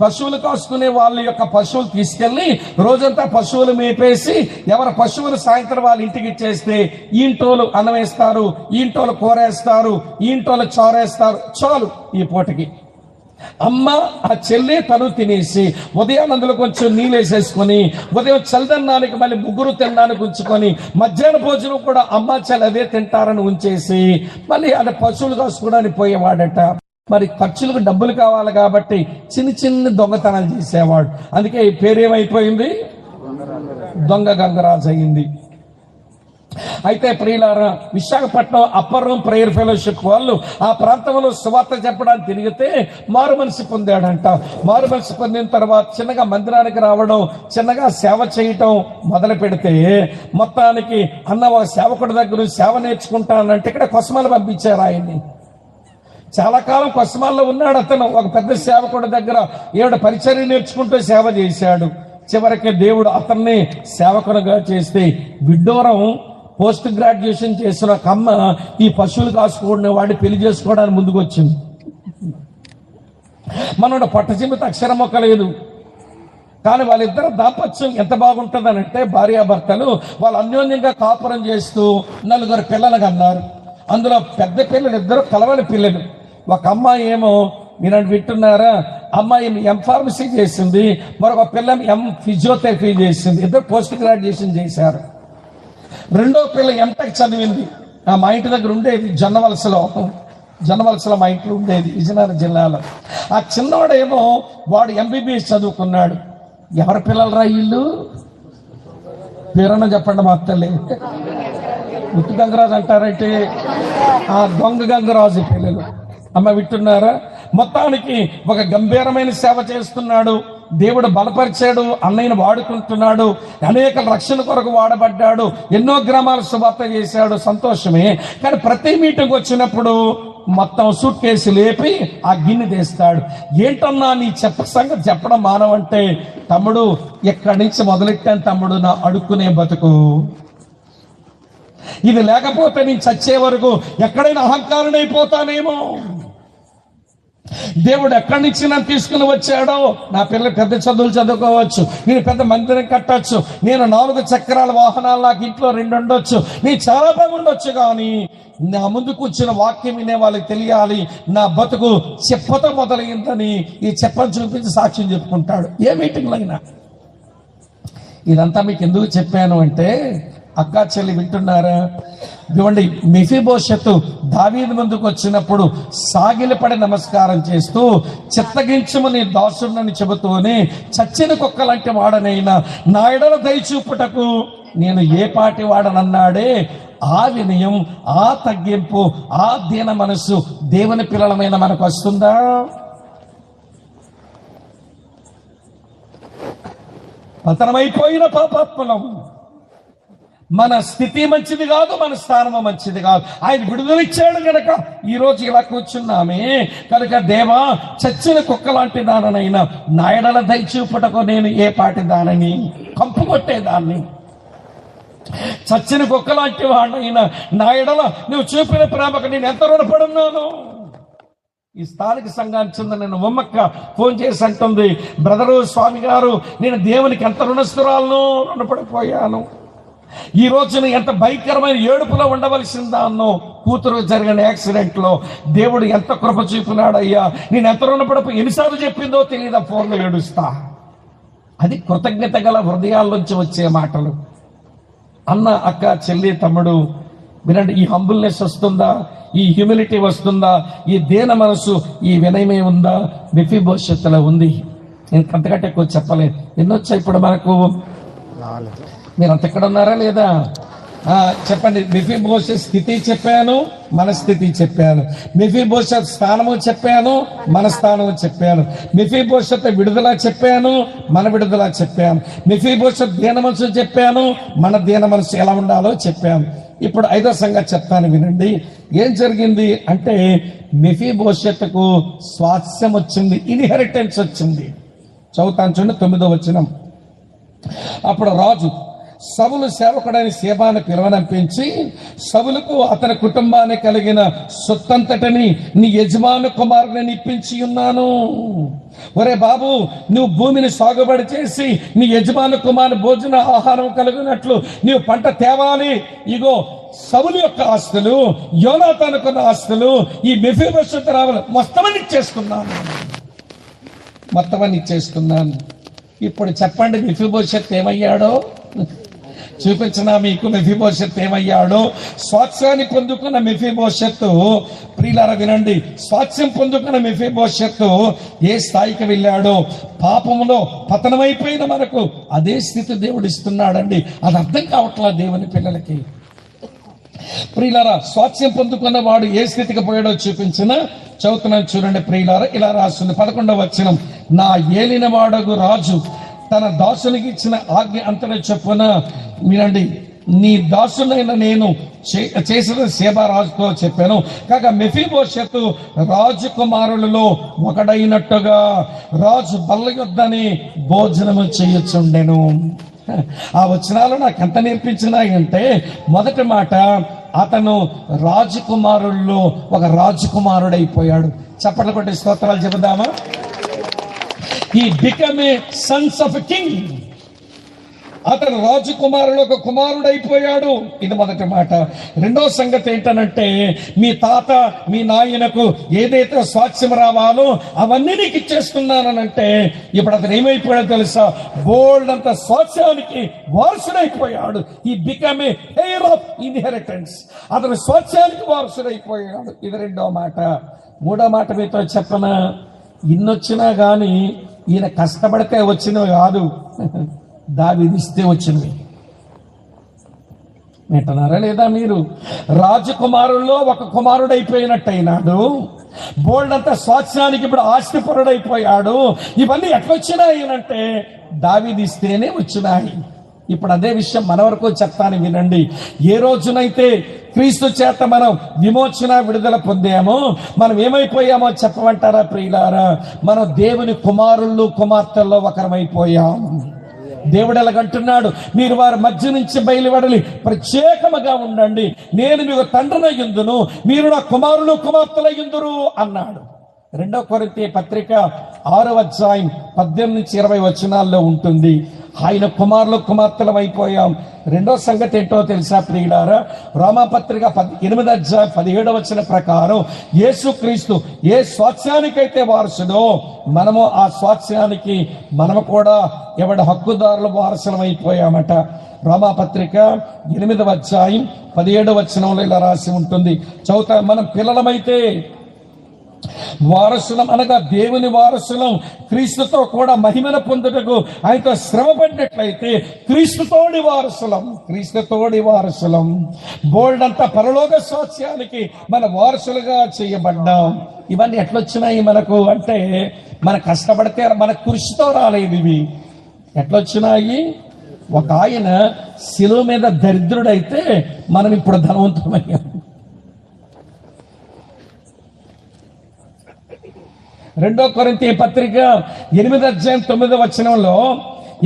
పశువులు కాసుకునే వాళ్ళ యొక్క పశువులు తీసుకెళ్లి రోజంతా పశువులు మేపేసి ఎవరి పశువులు సాయంత్రం వాళ్ళ ఇంటికి ఇచ్చేస్తే ఈంటోలు అన్నం వేస్తారు, ఈంటోలు కూరేస్తారు, ఈంటోలు చారేస్తారు. చాలు ఈ పూటకి. అమ్మ ఆ చెల్లి తను తినేసి ఉదయం అందులో కొంచెం నీళ్ళు వేసేసుకొని ఉదయం చల్లదన్నానికి మళ్ళీ ముగ్గురు తినడానికి ఉంచుకొని మధ్యాహ్న భోజనం కూడా అమ్మ చెల్లి అదే తింటారని ఉంచేసి మళ్ళీ అది పశువులు కాసుకోవడానికి పోయేవాడట. మరి ఖర్చులకు డబ్బులు కావాలి కాబట్టి చిన్న చిన్న దొంగతనాలు చేసేవాడు. అందుకే ఈ పేరేమైపోయింది, దొంగ గంగరాజు అయింది. అయితే ప్రియులారా, Visakhapatnam upper room prayer fellowship వాళ్ళు ఆ ప్రాంతంలో సువార్త చెప్పడానికి తిరిగితే మారు మనసు పొందాడంట. మారు మనసు పొందిన తర్వాత చిన్నగా మందిరానికి రావడం, చిన్నగా సేవ చేయటం మొదలు పెడితే మొత్తానికి అన్న ఒక సేవకుడి దగ్గర సేవ నేర్చుకుంటానంటే ఇక్కడ కొసమాలు పంపించారు ఆయన్ని. చాలా కాలం కొసమాల్లో ఉన్నాడు అతను. ఒక పెద్ద సేవకుడి దగ్గర ఏడు పరిచర్య నేర్చుకుంటూ సేవ చేశాడు. చివరికి దేవుడు అతన్ని సేవకునిగా చేస్తే విడ్డూరం పోస్ట్ గ్రాడ్యుయేషన్ చేసిన ఒక అమ్మ ఈ పశువులు కాసుకునే వాడిని పెళ్లి చేసుకోవడానికి ముందుకు వచ్చింది. మనోడు పట్టచిమ్మిత అక్షరం మొక్క లేదు, కానీ వాళ్ళిద్దరు దాంపత్యం ఎంత బాగుంటుందనంటే భార్యాభర్తలు వాళ్ళు అన్యోన్యంగా కాపురం చేస్తూ 4 పిల్లలకు అన్నారు. అందులో పెద్ద పిల్లలు 2 కలవని పిల్లలు. ఒక అమ్మాయి ఏమో, మీరు వింటున్నారా, అమ్మాయి ఎంఫార్మసీ చేసింది, మరొక పిల్ల ఫిజియోథెరపీ చేసింది. 2 పోస్ట్ గ్రాడ్యుయేషన్ చేశారు. రెండో పిల్ల ఎంటెక్ చదివింది. మా ఇంటి దగ్గర ఉండేది జొన్నవలసలో మా ఇంట్లో ఉండేది విజయనగరం జిల్లాలో. ఆ చిన్నవాడేమో వాడు ఎంబీబీఎస్ చదువుకున్నాడు. ఎవరి పిల్లలరా వీళ్ళు? పేరన్నా చెప్పండి మా తల్లి. ముత్తు గంగరాజు అంటారంటే ఆ దొంగ గంగరాజు పిల్లలు. అమ్మ వింటున్నారా? మొత్తానికి ఒక గంభీరమైన సేవ చేస్తున్నాడు. దేవుడు బలపరిచాడు, అన్నయ్యను వాడుకుంటున్నాడు, అనేక రక్షణ కొరకు వాడబడ్డాడు, ఎన్నో గ్రామాల సువార్త చేశాడు. సంతోషమే. కానీ ప్రతి మీటింగ్ వచ్చినప్పుడు మొత్తం సూట్ కేసు లేపి ఆ గిన్నె తీస్తాడు. ఏంటన్నా నీ సంగతి చెప్పడం మానవంటే, తమ్ముడు ఎక్కడి నుంచి మొదలెట్టాను తమ్ముడు నా అడుక్కునే బతుకు. ఇది లేకపోతే నేను చచ్చే వరకు ఎక్కడైనా అహంకారుడైపోతానేమో. దేవుడు ఎక్కడి నుంచి నన్ను తీసుకుని వచ్చాడో, నా పిల్లలు పెద్ద చదువులు చదువుకోవచ్చు, నేను పెద్ద మందిరం కట్టచ్చు, నేను 4 చక్రాల వాహనాలు నాకు ఇంట్లో 2 ఉండొచ్చు, నేను చాలా బాగుండొచ్చు, కానీ నా ముందు కూర్చున్న వాక్యం వినే వాళ్ళకి తెలియాలి నా బతుకు చెప్పతో మొదలైందని ఈ చెప్పని చూపించి సాక్ష్యం చెప్పుకుంటాడు ఏ మీటింగ్లో అయినా. ఇదంతా మీకు ఎందుకు చెప్పాను అంటే, అక్కా చెల్లి వింటున్నారా? ఇవ్వండి, మెఫీబోషెతు దావీదు ముందుకు వచ్చినప్పుడు సాగిలపడి నమస్కారం చేస్తూ చిత్తగించమని దాసుడిని చెబుతూనే చచ్చిన కుక్కలంటే వాడనైనా నా ఎడల దయచూపుటకు నేను ఏ పాటి వాడనన్నాడే. ఆ వినయం, ఆ తగ్గింపు, ఆ దీన మనస్సు దేవుని పిల్లలమైన మనకు వస్తుందా? పతనమైపోయిన పాపాత్మలం. మన స్థితి మంచిది కాదు, మన స్థానము మంచిది కాదు. ఆయన విడుదలిచ్చాడు కనుక ఈరోజు ఇలా కూర్చున్నామే. కనుక దేవా, చచ్చిన కుక్క లాంటి దాననైనా నా ఎడల దయచూపుటకు నేను ఏ పాటి దానని, కంపు కొట్టేదాన్ని. చచ్చిన కుక్క లాంటి వాడినైనా నా ఎడల నువ్వు చూపిన ప్రేమకు నేను ఎంత రుణపడున్నాను. ఈ స్థానిక సంఘానికి చెందిన నేను ఉమ్మక్క ఫోన్ చేసి అంటుంది, బ్రదరు స్వామి గారు, నేను దేవునికి ఎంత రుణస్తురాలను, రుణపడిపోయాను. ఈ రోజున ఎంత భయంకరమైన ఏడుపులో ఉండవలసిందాన్నో. కూతురు జరిగిన యాక్సిడెంట్ లో దేవుడు ఎంత కృప చూపినాడయ్యా, నేను ఎంత రుణపడిపోయి ఎన్నిసార్లు చెప్పిందో తెలియదా ఫోన్లో ఏడుస్తా. అది కృతజ్ఞత గల హృదయాల్లోంచి వచ్చే మాటలు. అన్న, అక్క, చెల్లి, తమ్ముడు వినండి, ఈ హంబుల్నెస్ వస్తుందా, ఈ హ్యూమిలిటీ వస్తుందా, ఈ దీన మనసు, ఈ వినయమే ఉందా? మెఫీబోషెతులో ఉంది. నేను అంతకంటే ఎక్కువ చెప్పలేదు. ఎన్నొచ్చా ఇప్పుడు మనకు? మీరు అంత ఎక్కడ ఉన్నారా లేదా? చెప్పండి. మెఫీబోషెత్ స్థితి చెప్పాను, మన స్థితి చెప్పాను. మెఫీబోషెత్ స్థానము చెప్పాను, మన స్థానము చెప్పాను. మెఫీబోషెత్ విడుదల చెప్పాను, మన విడుదల చెప్పాను. మెఫీబోషెత్ దీన మనసు చెప్పాను, మన దీన మనసు ఎలా ఉండాలో చెప్పాను. ఇప్పుడు 5వ సంగతి చెప్తాను వినండి. ఏం జరిగింది అంటే, మెఫీబోషెతుకు స్వాస్థ్యం వచ్చింది, ఇన్హెరిటెన్స్ వచ్చింది. చదువుతాను చూడండి, 9వ వచనం. అప్పుడు రాజు సౌలు సేవకుడైన సీబాను పిలువనంపించి, సౌలుకు అతని కుటుంబానికి కలిగిన సొత్తంతటిని నీ యజమాను కుమారుని ఇప్పించి ఉన్నాను. ఒరే బాబు, నువ్వు భూమిని సాగుబడి చేసి నీ యజమాను కుమారు భోజన ఆహారం కలిగినట్లు నీవు పంట తేవాలి. ఇగో సౌలు యొక్క ఆస్తులు, యోనాతానుకున్న ఆస్తులు, ఈ మెఫీబోషెతు రావాలి, మొత్తమని ఇచ్చేసుకున్నాను. ఇప్పుడు చెప్పండి, మెఫీబోషెతు ఏమయ్యాడో? చూపించిన మీకు మెఫీబోషెత్ ఏమయ్యాడో. స్వాస్థ్యాన్ని పొందుకున్న మెఫీబోషెత్, ప్రియులారా వినండి, స్వాస్థ్యం పొందుకున్న మెఫీబోషెత్ ఏ స్థాయికి వెళ్ళాడో, పాపములో పతనమైపోయిన మనకు అదే స్థితి దేవుడు ఇస్తున్నాడండి. అది అర్థం కావట్లేదు దేవుని పిల్లలకి. ప్రియులారా, స్వాస్థ్యం పొందుకున్న వాడు ఏ స్థితికి పోయాడో చదువుతున్నాను చూడండి ప్రియులారా. ఇలా రాస్తుంది 11వ వచనం, నా ఏలిన వాడగు రాజు తన దాసునికి ఇచ్చిన ఆజ్ఞ అంతనే చొప్పున వినండి, నీ దాసునైన నేను చేసిన సేవ రాజుతో చెప్పాను. కాగా మెఫీబోషెతు రాజకుమారులలో ఒకడైనట్టుగా రాజు బల్ల యొద్దని భోజనము చేయొచ్చుండెను. ఆ వచనాలు నాకు ఎంత నేర్పించినాయంటే, మొదటి మాట, అతను రాజకుమారుల్లో ఒక రాజకుమారుడైపోయాడు. చప్పట్లు కొట్టి స్తోత్రాలు చెబుదామా? He became a sons of a king. అతను రాజకుమారులు ఒక కుమారుడైపోయాడు. ఇది మొదటి మాట. రెండో సంగతి ఏంటనంటే, మీ తాత మీ నాయనకు ఏదైతే స్వాస్థ్యం రావాలో అవన్నీ నీకు ఇచ్చేస్తున్నానంటే, ఇప్పుడు అతను ఏమైపోయాడో తెలుసా? బోల్డ్ అంత స్వాస్థ్యానికి వారసుడైపోయాడు. ఈ become a hair of inheritance. అతను స్వాస్థ్యానికి వారసుడైపోయాడు. ఇది రెండో మాట. మూడో మాట మీతో చెప్పనా, ఇన్నొచ్చినా గాని ఈయన కష్టపడితే వచ్చినవి కాదు, దావీదు ఇస్తే వచ్చినవి. వింటున్నారా లేదా మీరు? రాజకుమారుల్లో ఒక కుమారుడైపోయినట్టయినాడు. బోల్డ్ అంతా స్వాస్థ్యానికి ఇప్పుడు ఆస్తిపరుడైపోయాడు. ఇవన్నీ ఎట్లొచ్చినాయనంటే దావీదు ఇస్తేనే వచ్చినాయి. ఇప్పుడు అదే విషయం మన వరకు చెప్తాను వినండి. ఏ రోజునైతే క్రీస్తు చేత మనం విమోచన విడుదల పొందామో మనం ఏమైపోయామో చెప్పమంటారా ప్రియులారా? మనం దేవుని కుమారుళ్ళు కుమార్తెల్లో ఒకరమైపోయాం. దేవుడు ఎలాగంటున్నాడు, మీరు వారి మధ్య నుంచి బయలువడలి ప్రత్యేకముగా ఉండండి, నేను మీకు తండ్రినయ్యుందును, మీరు నా కుమారులు కుమార్తెలయ్యుందురు అన్నాడు. 2 కొరింథీ పత్రిక 6వ అధ్యాయం 18 నుంచి 20 వచనాల్లో ఉంటుంది. ఆయన కుమారులు కుమార్తెలం అయిపోయాం. రెండో సంగతి ఏంటో తెలుసా ప్రియులారా? రోమాపత్రిక 8వ అధ్యాయం 17వ వచనం ప్రకారం యేసుక్రీస్తు ఏ స్వాస్థ్యానికైతే వారసుడో మనము ఆ స్వాస్థ్యానికి మనము కూడా ఎవడి హక్కుదారులు వారసులం అయిపోయామట. రోమాపత్రిక 8వ అధ్యాయం 17వ వచనంలో ఇలా రాసి ఉంటుంది. చదువుతా, మనం పిల్లలమైతే వారసులం అనగా దేవుని వారసులం, క్రీస్తుతో కూడా మహిమను పొందుటకు ఆయనతో శ్రమ పడినట్లయితే క్రీస్తుతోడి వారసులం. క్రీస్తుతోడి వారసులం. బోల్డ్ అంతా పరలోక స్వాస్థ్యానికి మన వారసులుగా చేయబడ్డాం. ఇవన్నీ ఎట్లొచ్చినాయి మనకు అంటే, మన కష్టపడితే మన కృషితో రాలేదు. ఇవి ఎట్లొచ్చినాయి? ఒక ఆయన శిలువ మీద దరిద్రుడైతే మనం ఇప్పుడు ధనవంతమయ్యాం. 2 కొరింథీ పత్రిక 8వ అధ్యాయం 9వ వచనంలో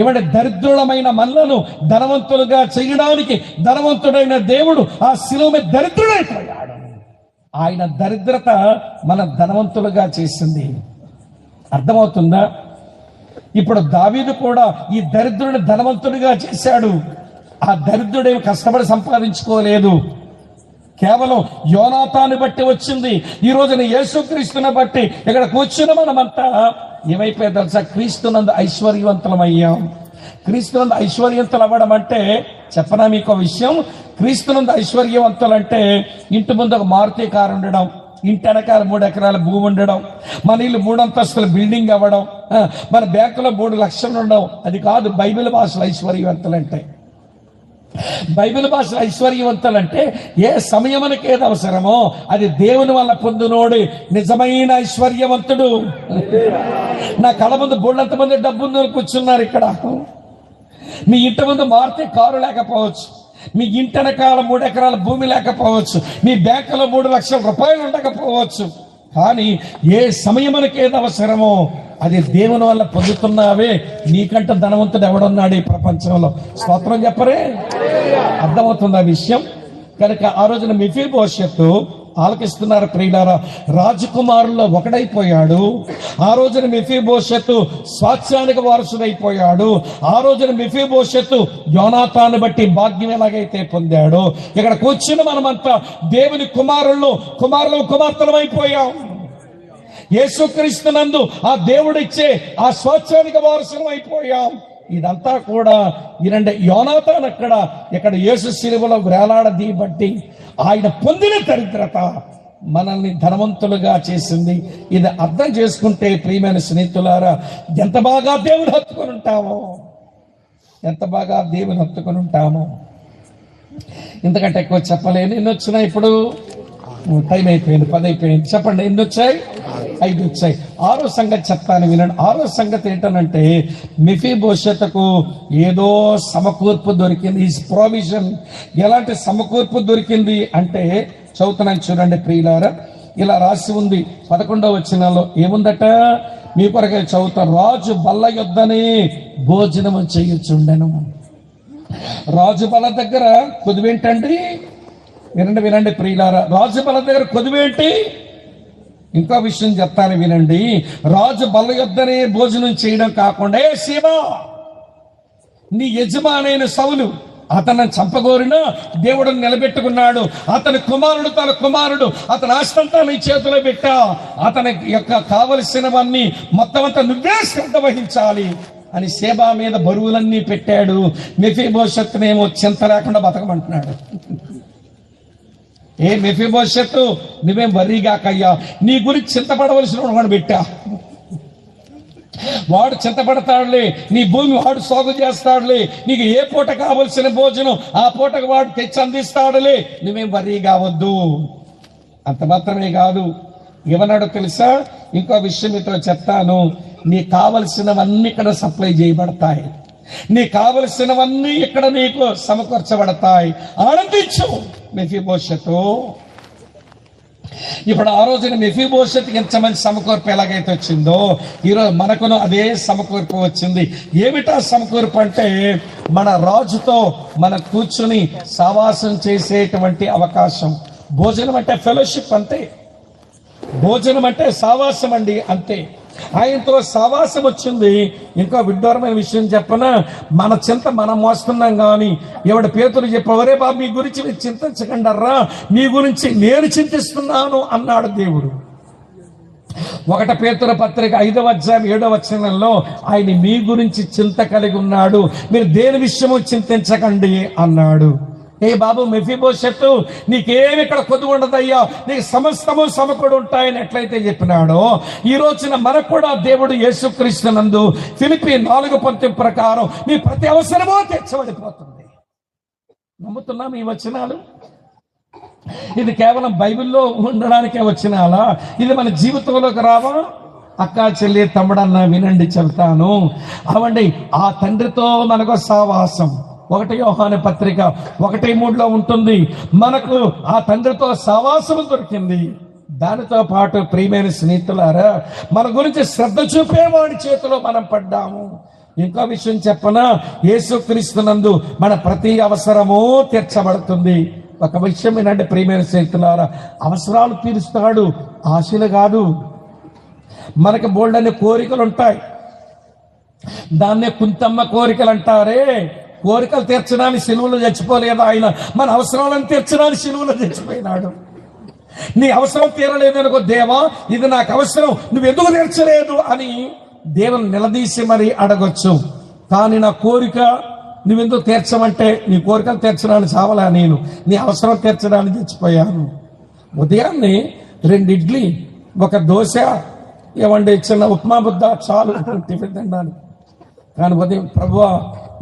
ఇవడి దరిద్రులమైన మనలను ధనవంతులుగా చేయడానికి ధనవంతుడైన దేవుడు ఆ శిలువ మీద దరిద్రుడైపోయాడు. ఆయన దరిద్రత మన ధనవంతులుగా చేసింది. అర్థమవుతుందా? ఇప్పుడు దావీదు కూడా ఈ దరిద్రుడిని ధనవంతుడిగా చేశాడు. ఆ దరిద్రుడేమి కష్టపడి సంపాదించుకోలేదు, కేవలం యోనాతాన్ని బట్టి వచ్చింది. ఈ రోజున యేసుక్రీస్తుని బట్టి ఇక్కడ కూర్చున్న మనమంతా ఏమైపోయా తెలుసా? క్రీస్తునందు ఐశ్వర్యవంతులమయ్యాం. క్రీస్తునందు ఐశ్వర్యవంతులు అవ్వడం అంటే చెప్పనా మీకు విషయం? క్రీస్తునందు ఐశ్వర్యవంతులంటే ఇంటి ముందు ఒక మారుతి కారు ఉండడం, ఇంటి వెనకాల 3 ఎకరాల భూమి ఉండడం, మన ఇల్లు 3 అంతస్తుల బిల్డింగ్ అవ్వడం, మన బ్యాంకులో 3 లక్షలు ఉండడం. అది కాదు బైబిల్ భాషలో ఐశ్వర్యవంతులంటే. బైబిల్ భాష ఐశ్వర్యవంతులంటే ఏ సమయమునకి ఏది అవసరమో అది దేవుని వల్ల పొందునోడు నిజమైన ఐశ్వర్యవంతుడు. నా కళ్ళ ముందు బోళ్ళంత మంది డబ్బుందో కూర్చున్నారు ఇక్కడ. మీ ఇంటి ముందు మారుతి కారు లేకపోవచ్చు, మీ ఇంటి వెనకాల 3 ఎకరాల భూమి లేకపోవచ్చు, మీ బ్యాంకులో 3 లక్షల రూపాయలు ఉండకపోవచ్చు, కానీ ఏ సమయమునకి ఏది అవసరమో అది దేవుని వల్ల పొందుతున్నావే. నీకంటే ధనవంతుడు ఎవడున్నాడు ఈ ప్రపంచంలో? స్తోత్రం చెప్పరే? అర్థమవుతుంది ఆ విషయం. కనుక ఆ రోజున మెఫీబోషెతు ఆలకిస్తున్నారు ప్రియులారా, రాజకుమారుల్లో ఒకడైపోయాడు. ఆ రోజున మెఫీబోషెతు స్వాస్థ్యానికి వారసుడైపోయాడు. ఆ రోజున మెఫీబోషెతు యోనాతాను బట్టి భాగ్యం ఎలాగైతే పొందాడో ఇక్కడ కూర్చుని మనమంతా దేవుని కుమారులు కుమార్తెలం అయిపోయాం. యేసుక్రీస్తునందు ఆ దేవుడిచ్చే ఆ స్వాస్థ్యానికి వారసులం అయిపోయాం. ఇదంతా కూడా ఈరండి యోనాతాన్ ఇక్కడ యేసు శిలువలో వేలాడదీయబట్టి ఆయన పొందిన దరిద్రత మనల్ని ధనవంతులుగా చేసింది. ఇది అర్థం చేసుకుంటే ప్రియమైన స్నేహితులారా, ఎంత బాగా దేవుని హత్తుకొని ఉంటామో ఇంతకంటే ఎక్కువ చెప్పలేను. ఎన్ని వచ్చినాయి? ఇప్పుడు టైం అయిపోయింది, 10 అయిపోయింది. చెప్పండి, ఎన్ని వచ్చాయి? 5 వచ్చాయి. 6వ సంగతి చెప్తాను వినండి. 6వ సంగతి ఏంటనంటే, మెఫీబోషెతుకు ఏదో సమకూర్పు దొరికింది. Is provision. ఎలాంటి సమకూర్పు దొరికింది అంటే, చదువుతున్నాను చూడండి ప్రియులారా, ఇలా రాసి ఉంది 11వ వచనంలో. ఏముందట? మీ కొరకే చదువుతాను. రాజు బల్ల యొద్దనే భోజనము చేయుచుండెను. రాజు బల్ల దగ్గర కొదువేంటండి? వినండి ప్రియులారా, రాజు బల్ల దగ్గర కొదువేంటి? ఇంకో విషయం చెప్తాను వినండి. రాజు బల్ల యొద్దనే భోజనం చేయడం కాకుండా, ఏ శివా, నీ యజమానైన సౌలు అతను చంపగోరినా దేవుడు నిలబెట్టుకున్నాడు. అతని కుమారుడు అతని ఆస్తంతా నీ చేతిలో పెట్టా. అతని యొక్క కావలసినవన్నీ మొత్తం అంతా నువ్వే శ్రద్ధ వహించాలి అని సేబా మీద బరువులన్నీ పెట్టాడు. మెఫీబోషెత్తునేమో చింత లేకుండా బతకమంటున్నాడు. ఏ మెఫీబోషెత్తు, నువ్వేం వర్రీగాకయ్యా, నీ గురించి చింతపడవలసిన వాడు పెట్టా. వాడు చింతపడతాడులే, నీ భూమి వాడు సాగు చేస్తాడులే, నీకు ఏ పూట కావలసిన భోజనం ఆ పూటకు వాడు తెచ్చి అందిస్తాడులే, నువ్వేం వర్రీ కావద్దు. అంత మాత్రమే కాదు, ఏమన్నాడో తెలుసా? ఇంకో విషయం మీతో చెప్తాను. నీ కావలసినవన్నీ ఇక్కడ సప్లై చేయబడతాయి. నీ కావలసినవన్నీ ఇక్కడ నీకు సమకూర్చబడతాయి. ఆనందించు మెఫీబోషెతు. ఇప్పుడు ఆ రోజున మెఫీబోషెతుకి ఎంత మంచి సమకూర్పు ఎలాగైతే వచ్చిందో, ఈరోజు మనకును అదే సమకూర్పు వచ్చింది. ఏమిటా సమకూర్పు అంటే, మన రాజుతో మనం కూర్చుని సావాసం చేసేటువంటి అవకాశం. భోజనం అంటే ఫెలోషిప్ అంతే, భోజనం అంటే సావాసం అండి, అంతే. ఆయనతో సావాసం వచ్చింది. ఇంకో విడ్డూరమైన విషయం చెప్పనా, మన చింత మనం మోస్తున్నాం. కానీ ఎవడు పేతురు చెప్పవరే బాబు, మీ గురించి మీరు చింతించకండి అర్రా, మీ గురించి నేను చింతిస్తున్నాను అన్నాడు దేవుడు. 1 పేతురు పత్రిక 5వ అధ్యాయం 7వ వచనంలో ఆయన మీ గురించి చింత కలిగి ఉన్నాడు, మీరు దేని విషయము చింతించకండి అన్నాడు. ఏ బాబు మెఫీబోషెత్తు, నీకేమి ఇక్కడ కొద్దు ఉండదయ్యా, నీకు సమస్తము సమకూడు ఉంటాయని ఎట్లయితే చెప్పినాడో, ఈ రోజున మనకు కూడా దేవుడు యేసుక్రీస్తునందు ఫిలిప్పీ 4:10 ప్రకారం నీ ప్రతి అవసరమో తీర్చబడిపోతుంది. నమ్ముతున్నాం ఈ వచనాలు? ఇది కేవలం బైబిల్లో ఉండడానికే వచనాలా? ఇది మన జీవితంలోకి రావా? అక్క, చెల్లి, తమ్ముడన్న వినండి, చెబుతాను. అవండి, ఆ తండ్రితో మనకు సావాసం 1 యోహాను పత్రిక 1:3 ఉంటుంది. మనకు ఆ తండ్రితో సావాసం దొరికింది. దానితో పాటు ప్రియమైన స్నేహితులారా, మన గురించి శ్రద్ధ చూపేవాడి చేతిలో మనం పడ్డాము. ఇంకో విషయం చెప్పనా, యేసుక్రీస్తునందు మన ప్రతి అవసరము తీర్చబడుతుంది. ఒక విషయం ఏంటంటే ప్రియమైన స్నేహితులారా, అవసరాలు తీరుస్తాడు, ఆశలు కాదు. మనకు బోల్డని కోరికలు ఉంటాయి, దాన్నే కుంతమ్మ కోరికలు అంటారే. కోరికలు తీర్చడానికి సిలువలో చచ్చిపోలేదు ఆయన, మన అవసరాలను తీర్చడానికి సిలువలో చచ్చిపోయినాడు. నీ అవసరం తీరలేదు అనుకో, దేవా ఇది నాకు అవసరం, నువ్వు ఎందుకు తీర్చలేదు అని దేవుని నిలదీసి మరి అడగొచ్చు. కానీ నా కోరిక నువ్వెందుకు తీర్చమంటే, నీ కోరికలు తీర్చడానికి చావలా, నేను నీ అవసరం తీర్చడానికి చచ్చిపోయాను. ఉదయాన్నే 2 ఇడ్లీ 1 దోశ, ఏమంటే చిన్న ఉప్మా బుద్ధ చాలు టిఫిన్ తినడానికి. కానీ ప్రభువా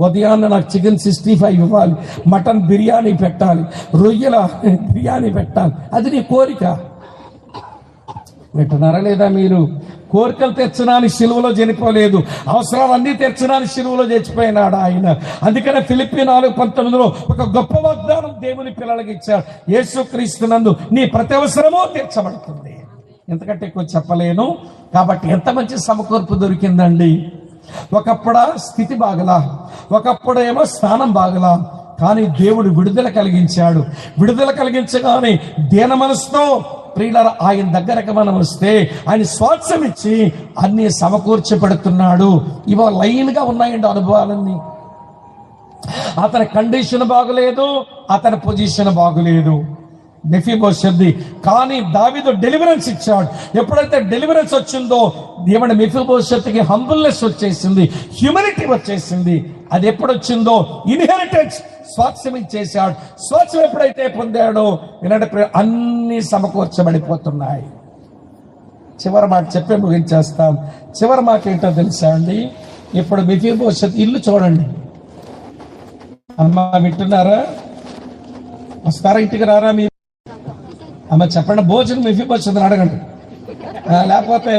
ఉదయాన్నే నాకు చికెన్ 65 ఇవ్వాలి, మటన్ బిర్యానీ పెట్టాలి, రొయ్యల బిర్యానీ పెట్టాలి, అది నీ కోరిక. వింటున్నారా లేదా మీరు? కోరికలు తెచ్చడానికి సిలువలో చనిపోలేదు, అవసరాలన్నీ తెచ్చడానికి సిలువలో చచ్చిపోయినాడు ఆయన. అందుకనే ఫిలిప్పీ 4:19 ఒక గొప్ప వాగ్దానం దేవుని పిల్లలకి ఇచ్చాడు. యేసుక్రీస్తునందు నీ ప్రతి అవసరమూ తీర్చబడుతుంది. ఎంతకంటే ఎక్కువ చెప్పలేను. కాబట్టి ఎంత మంచి సమకూర్పు దొరికిందండి. ఒకప్పుడ స్థితి బాగలా, ఒకప్పుడేమో స్థానం బాగలా, కానీ దేవుడు విడుదల కలిగించాడు. విడుదల కలిగించగానే దీన మనసుతో ప్రియులారా ఆయన దగ్గరకు మనం వస్తే ఆయన స్వాస్థ్యం ఇచ్చి అన్ని సమకూర్చి పెడుతున్నాడు. ఇవాళ లైన్ గా ఉన్నాయండి అనుభవాలన్నీ. అతని కండిషన్ బాగలేదు, అతని పొజిషన్ బాగలేదు. మెఫీబోషెత్ది. కానీ దావీదు డెలివరెన్స్ ఇచ్చాడు. ఎప్పుడైతే డెలివరెన్స్ వచ్చిందో ఏమంటే మెఫీబోషెత్కి హంబుల్నెస్ వచ్చేసింది, హ్యూమిలిటీ వచ్చేసింది. అది ఎప్పుడు వచ్చిందో ఇన్హెరిటెన్స్, స్వాస్థ్యం ఇచ్చేసాడు. స్వాస్థ్యం ఎప్పుడైతే పొందాడో ఏంటంటే అన్ని సమకూర్చబడిపోతున్నాయి. చివరి మాట చెప్పే ముగించేస్తాం. చివరి మాట ఏంటో తెలుసా అండి? ఇప్పుడు మెఫీబోషెత్ ఇల్లు చూడండి. అమ్మ వింటున్నారా? వస్తారా? ఇంటికి రారా మీరు? అమ్మ చెప్పండి, భోజనం మెఫీబోషెత్ అడగండి. లేకపోతే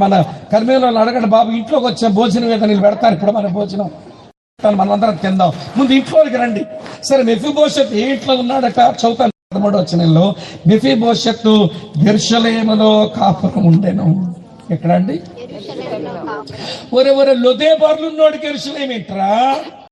మన కర్మేలో అడగండి, బాబు ఇంట్లోకి వచ్చే భోజనం ఏదో నేను పెడతాను, ఇప్పుడు మన భోజనం మనందరం తిందాం, ముందు ఇంట్లోకి రండి. సరే, మెఫీబోషెత్ ఏ ఇంట్లో ఉన్నాడట? చదువుతాను 13వ వచనంలో. మెఫీబోషెత్ యెరూషలేములో కాపురం ఉండెను. ఎక్కడండి? ఒరే లొదేబార్లు ఉన్నోడికి యెరూషలేం ఏంట్రా?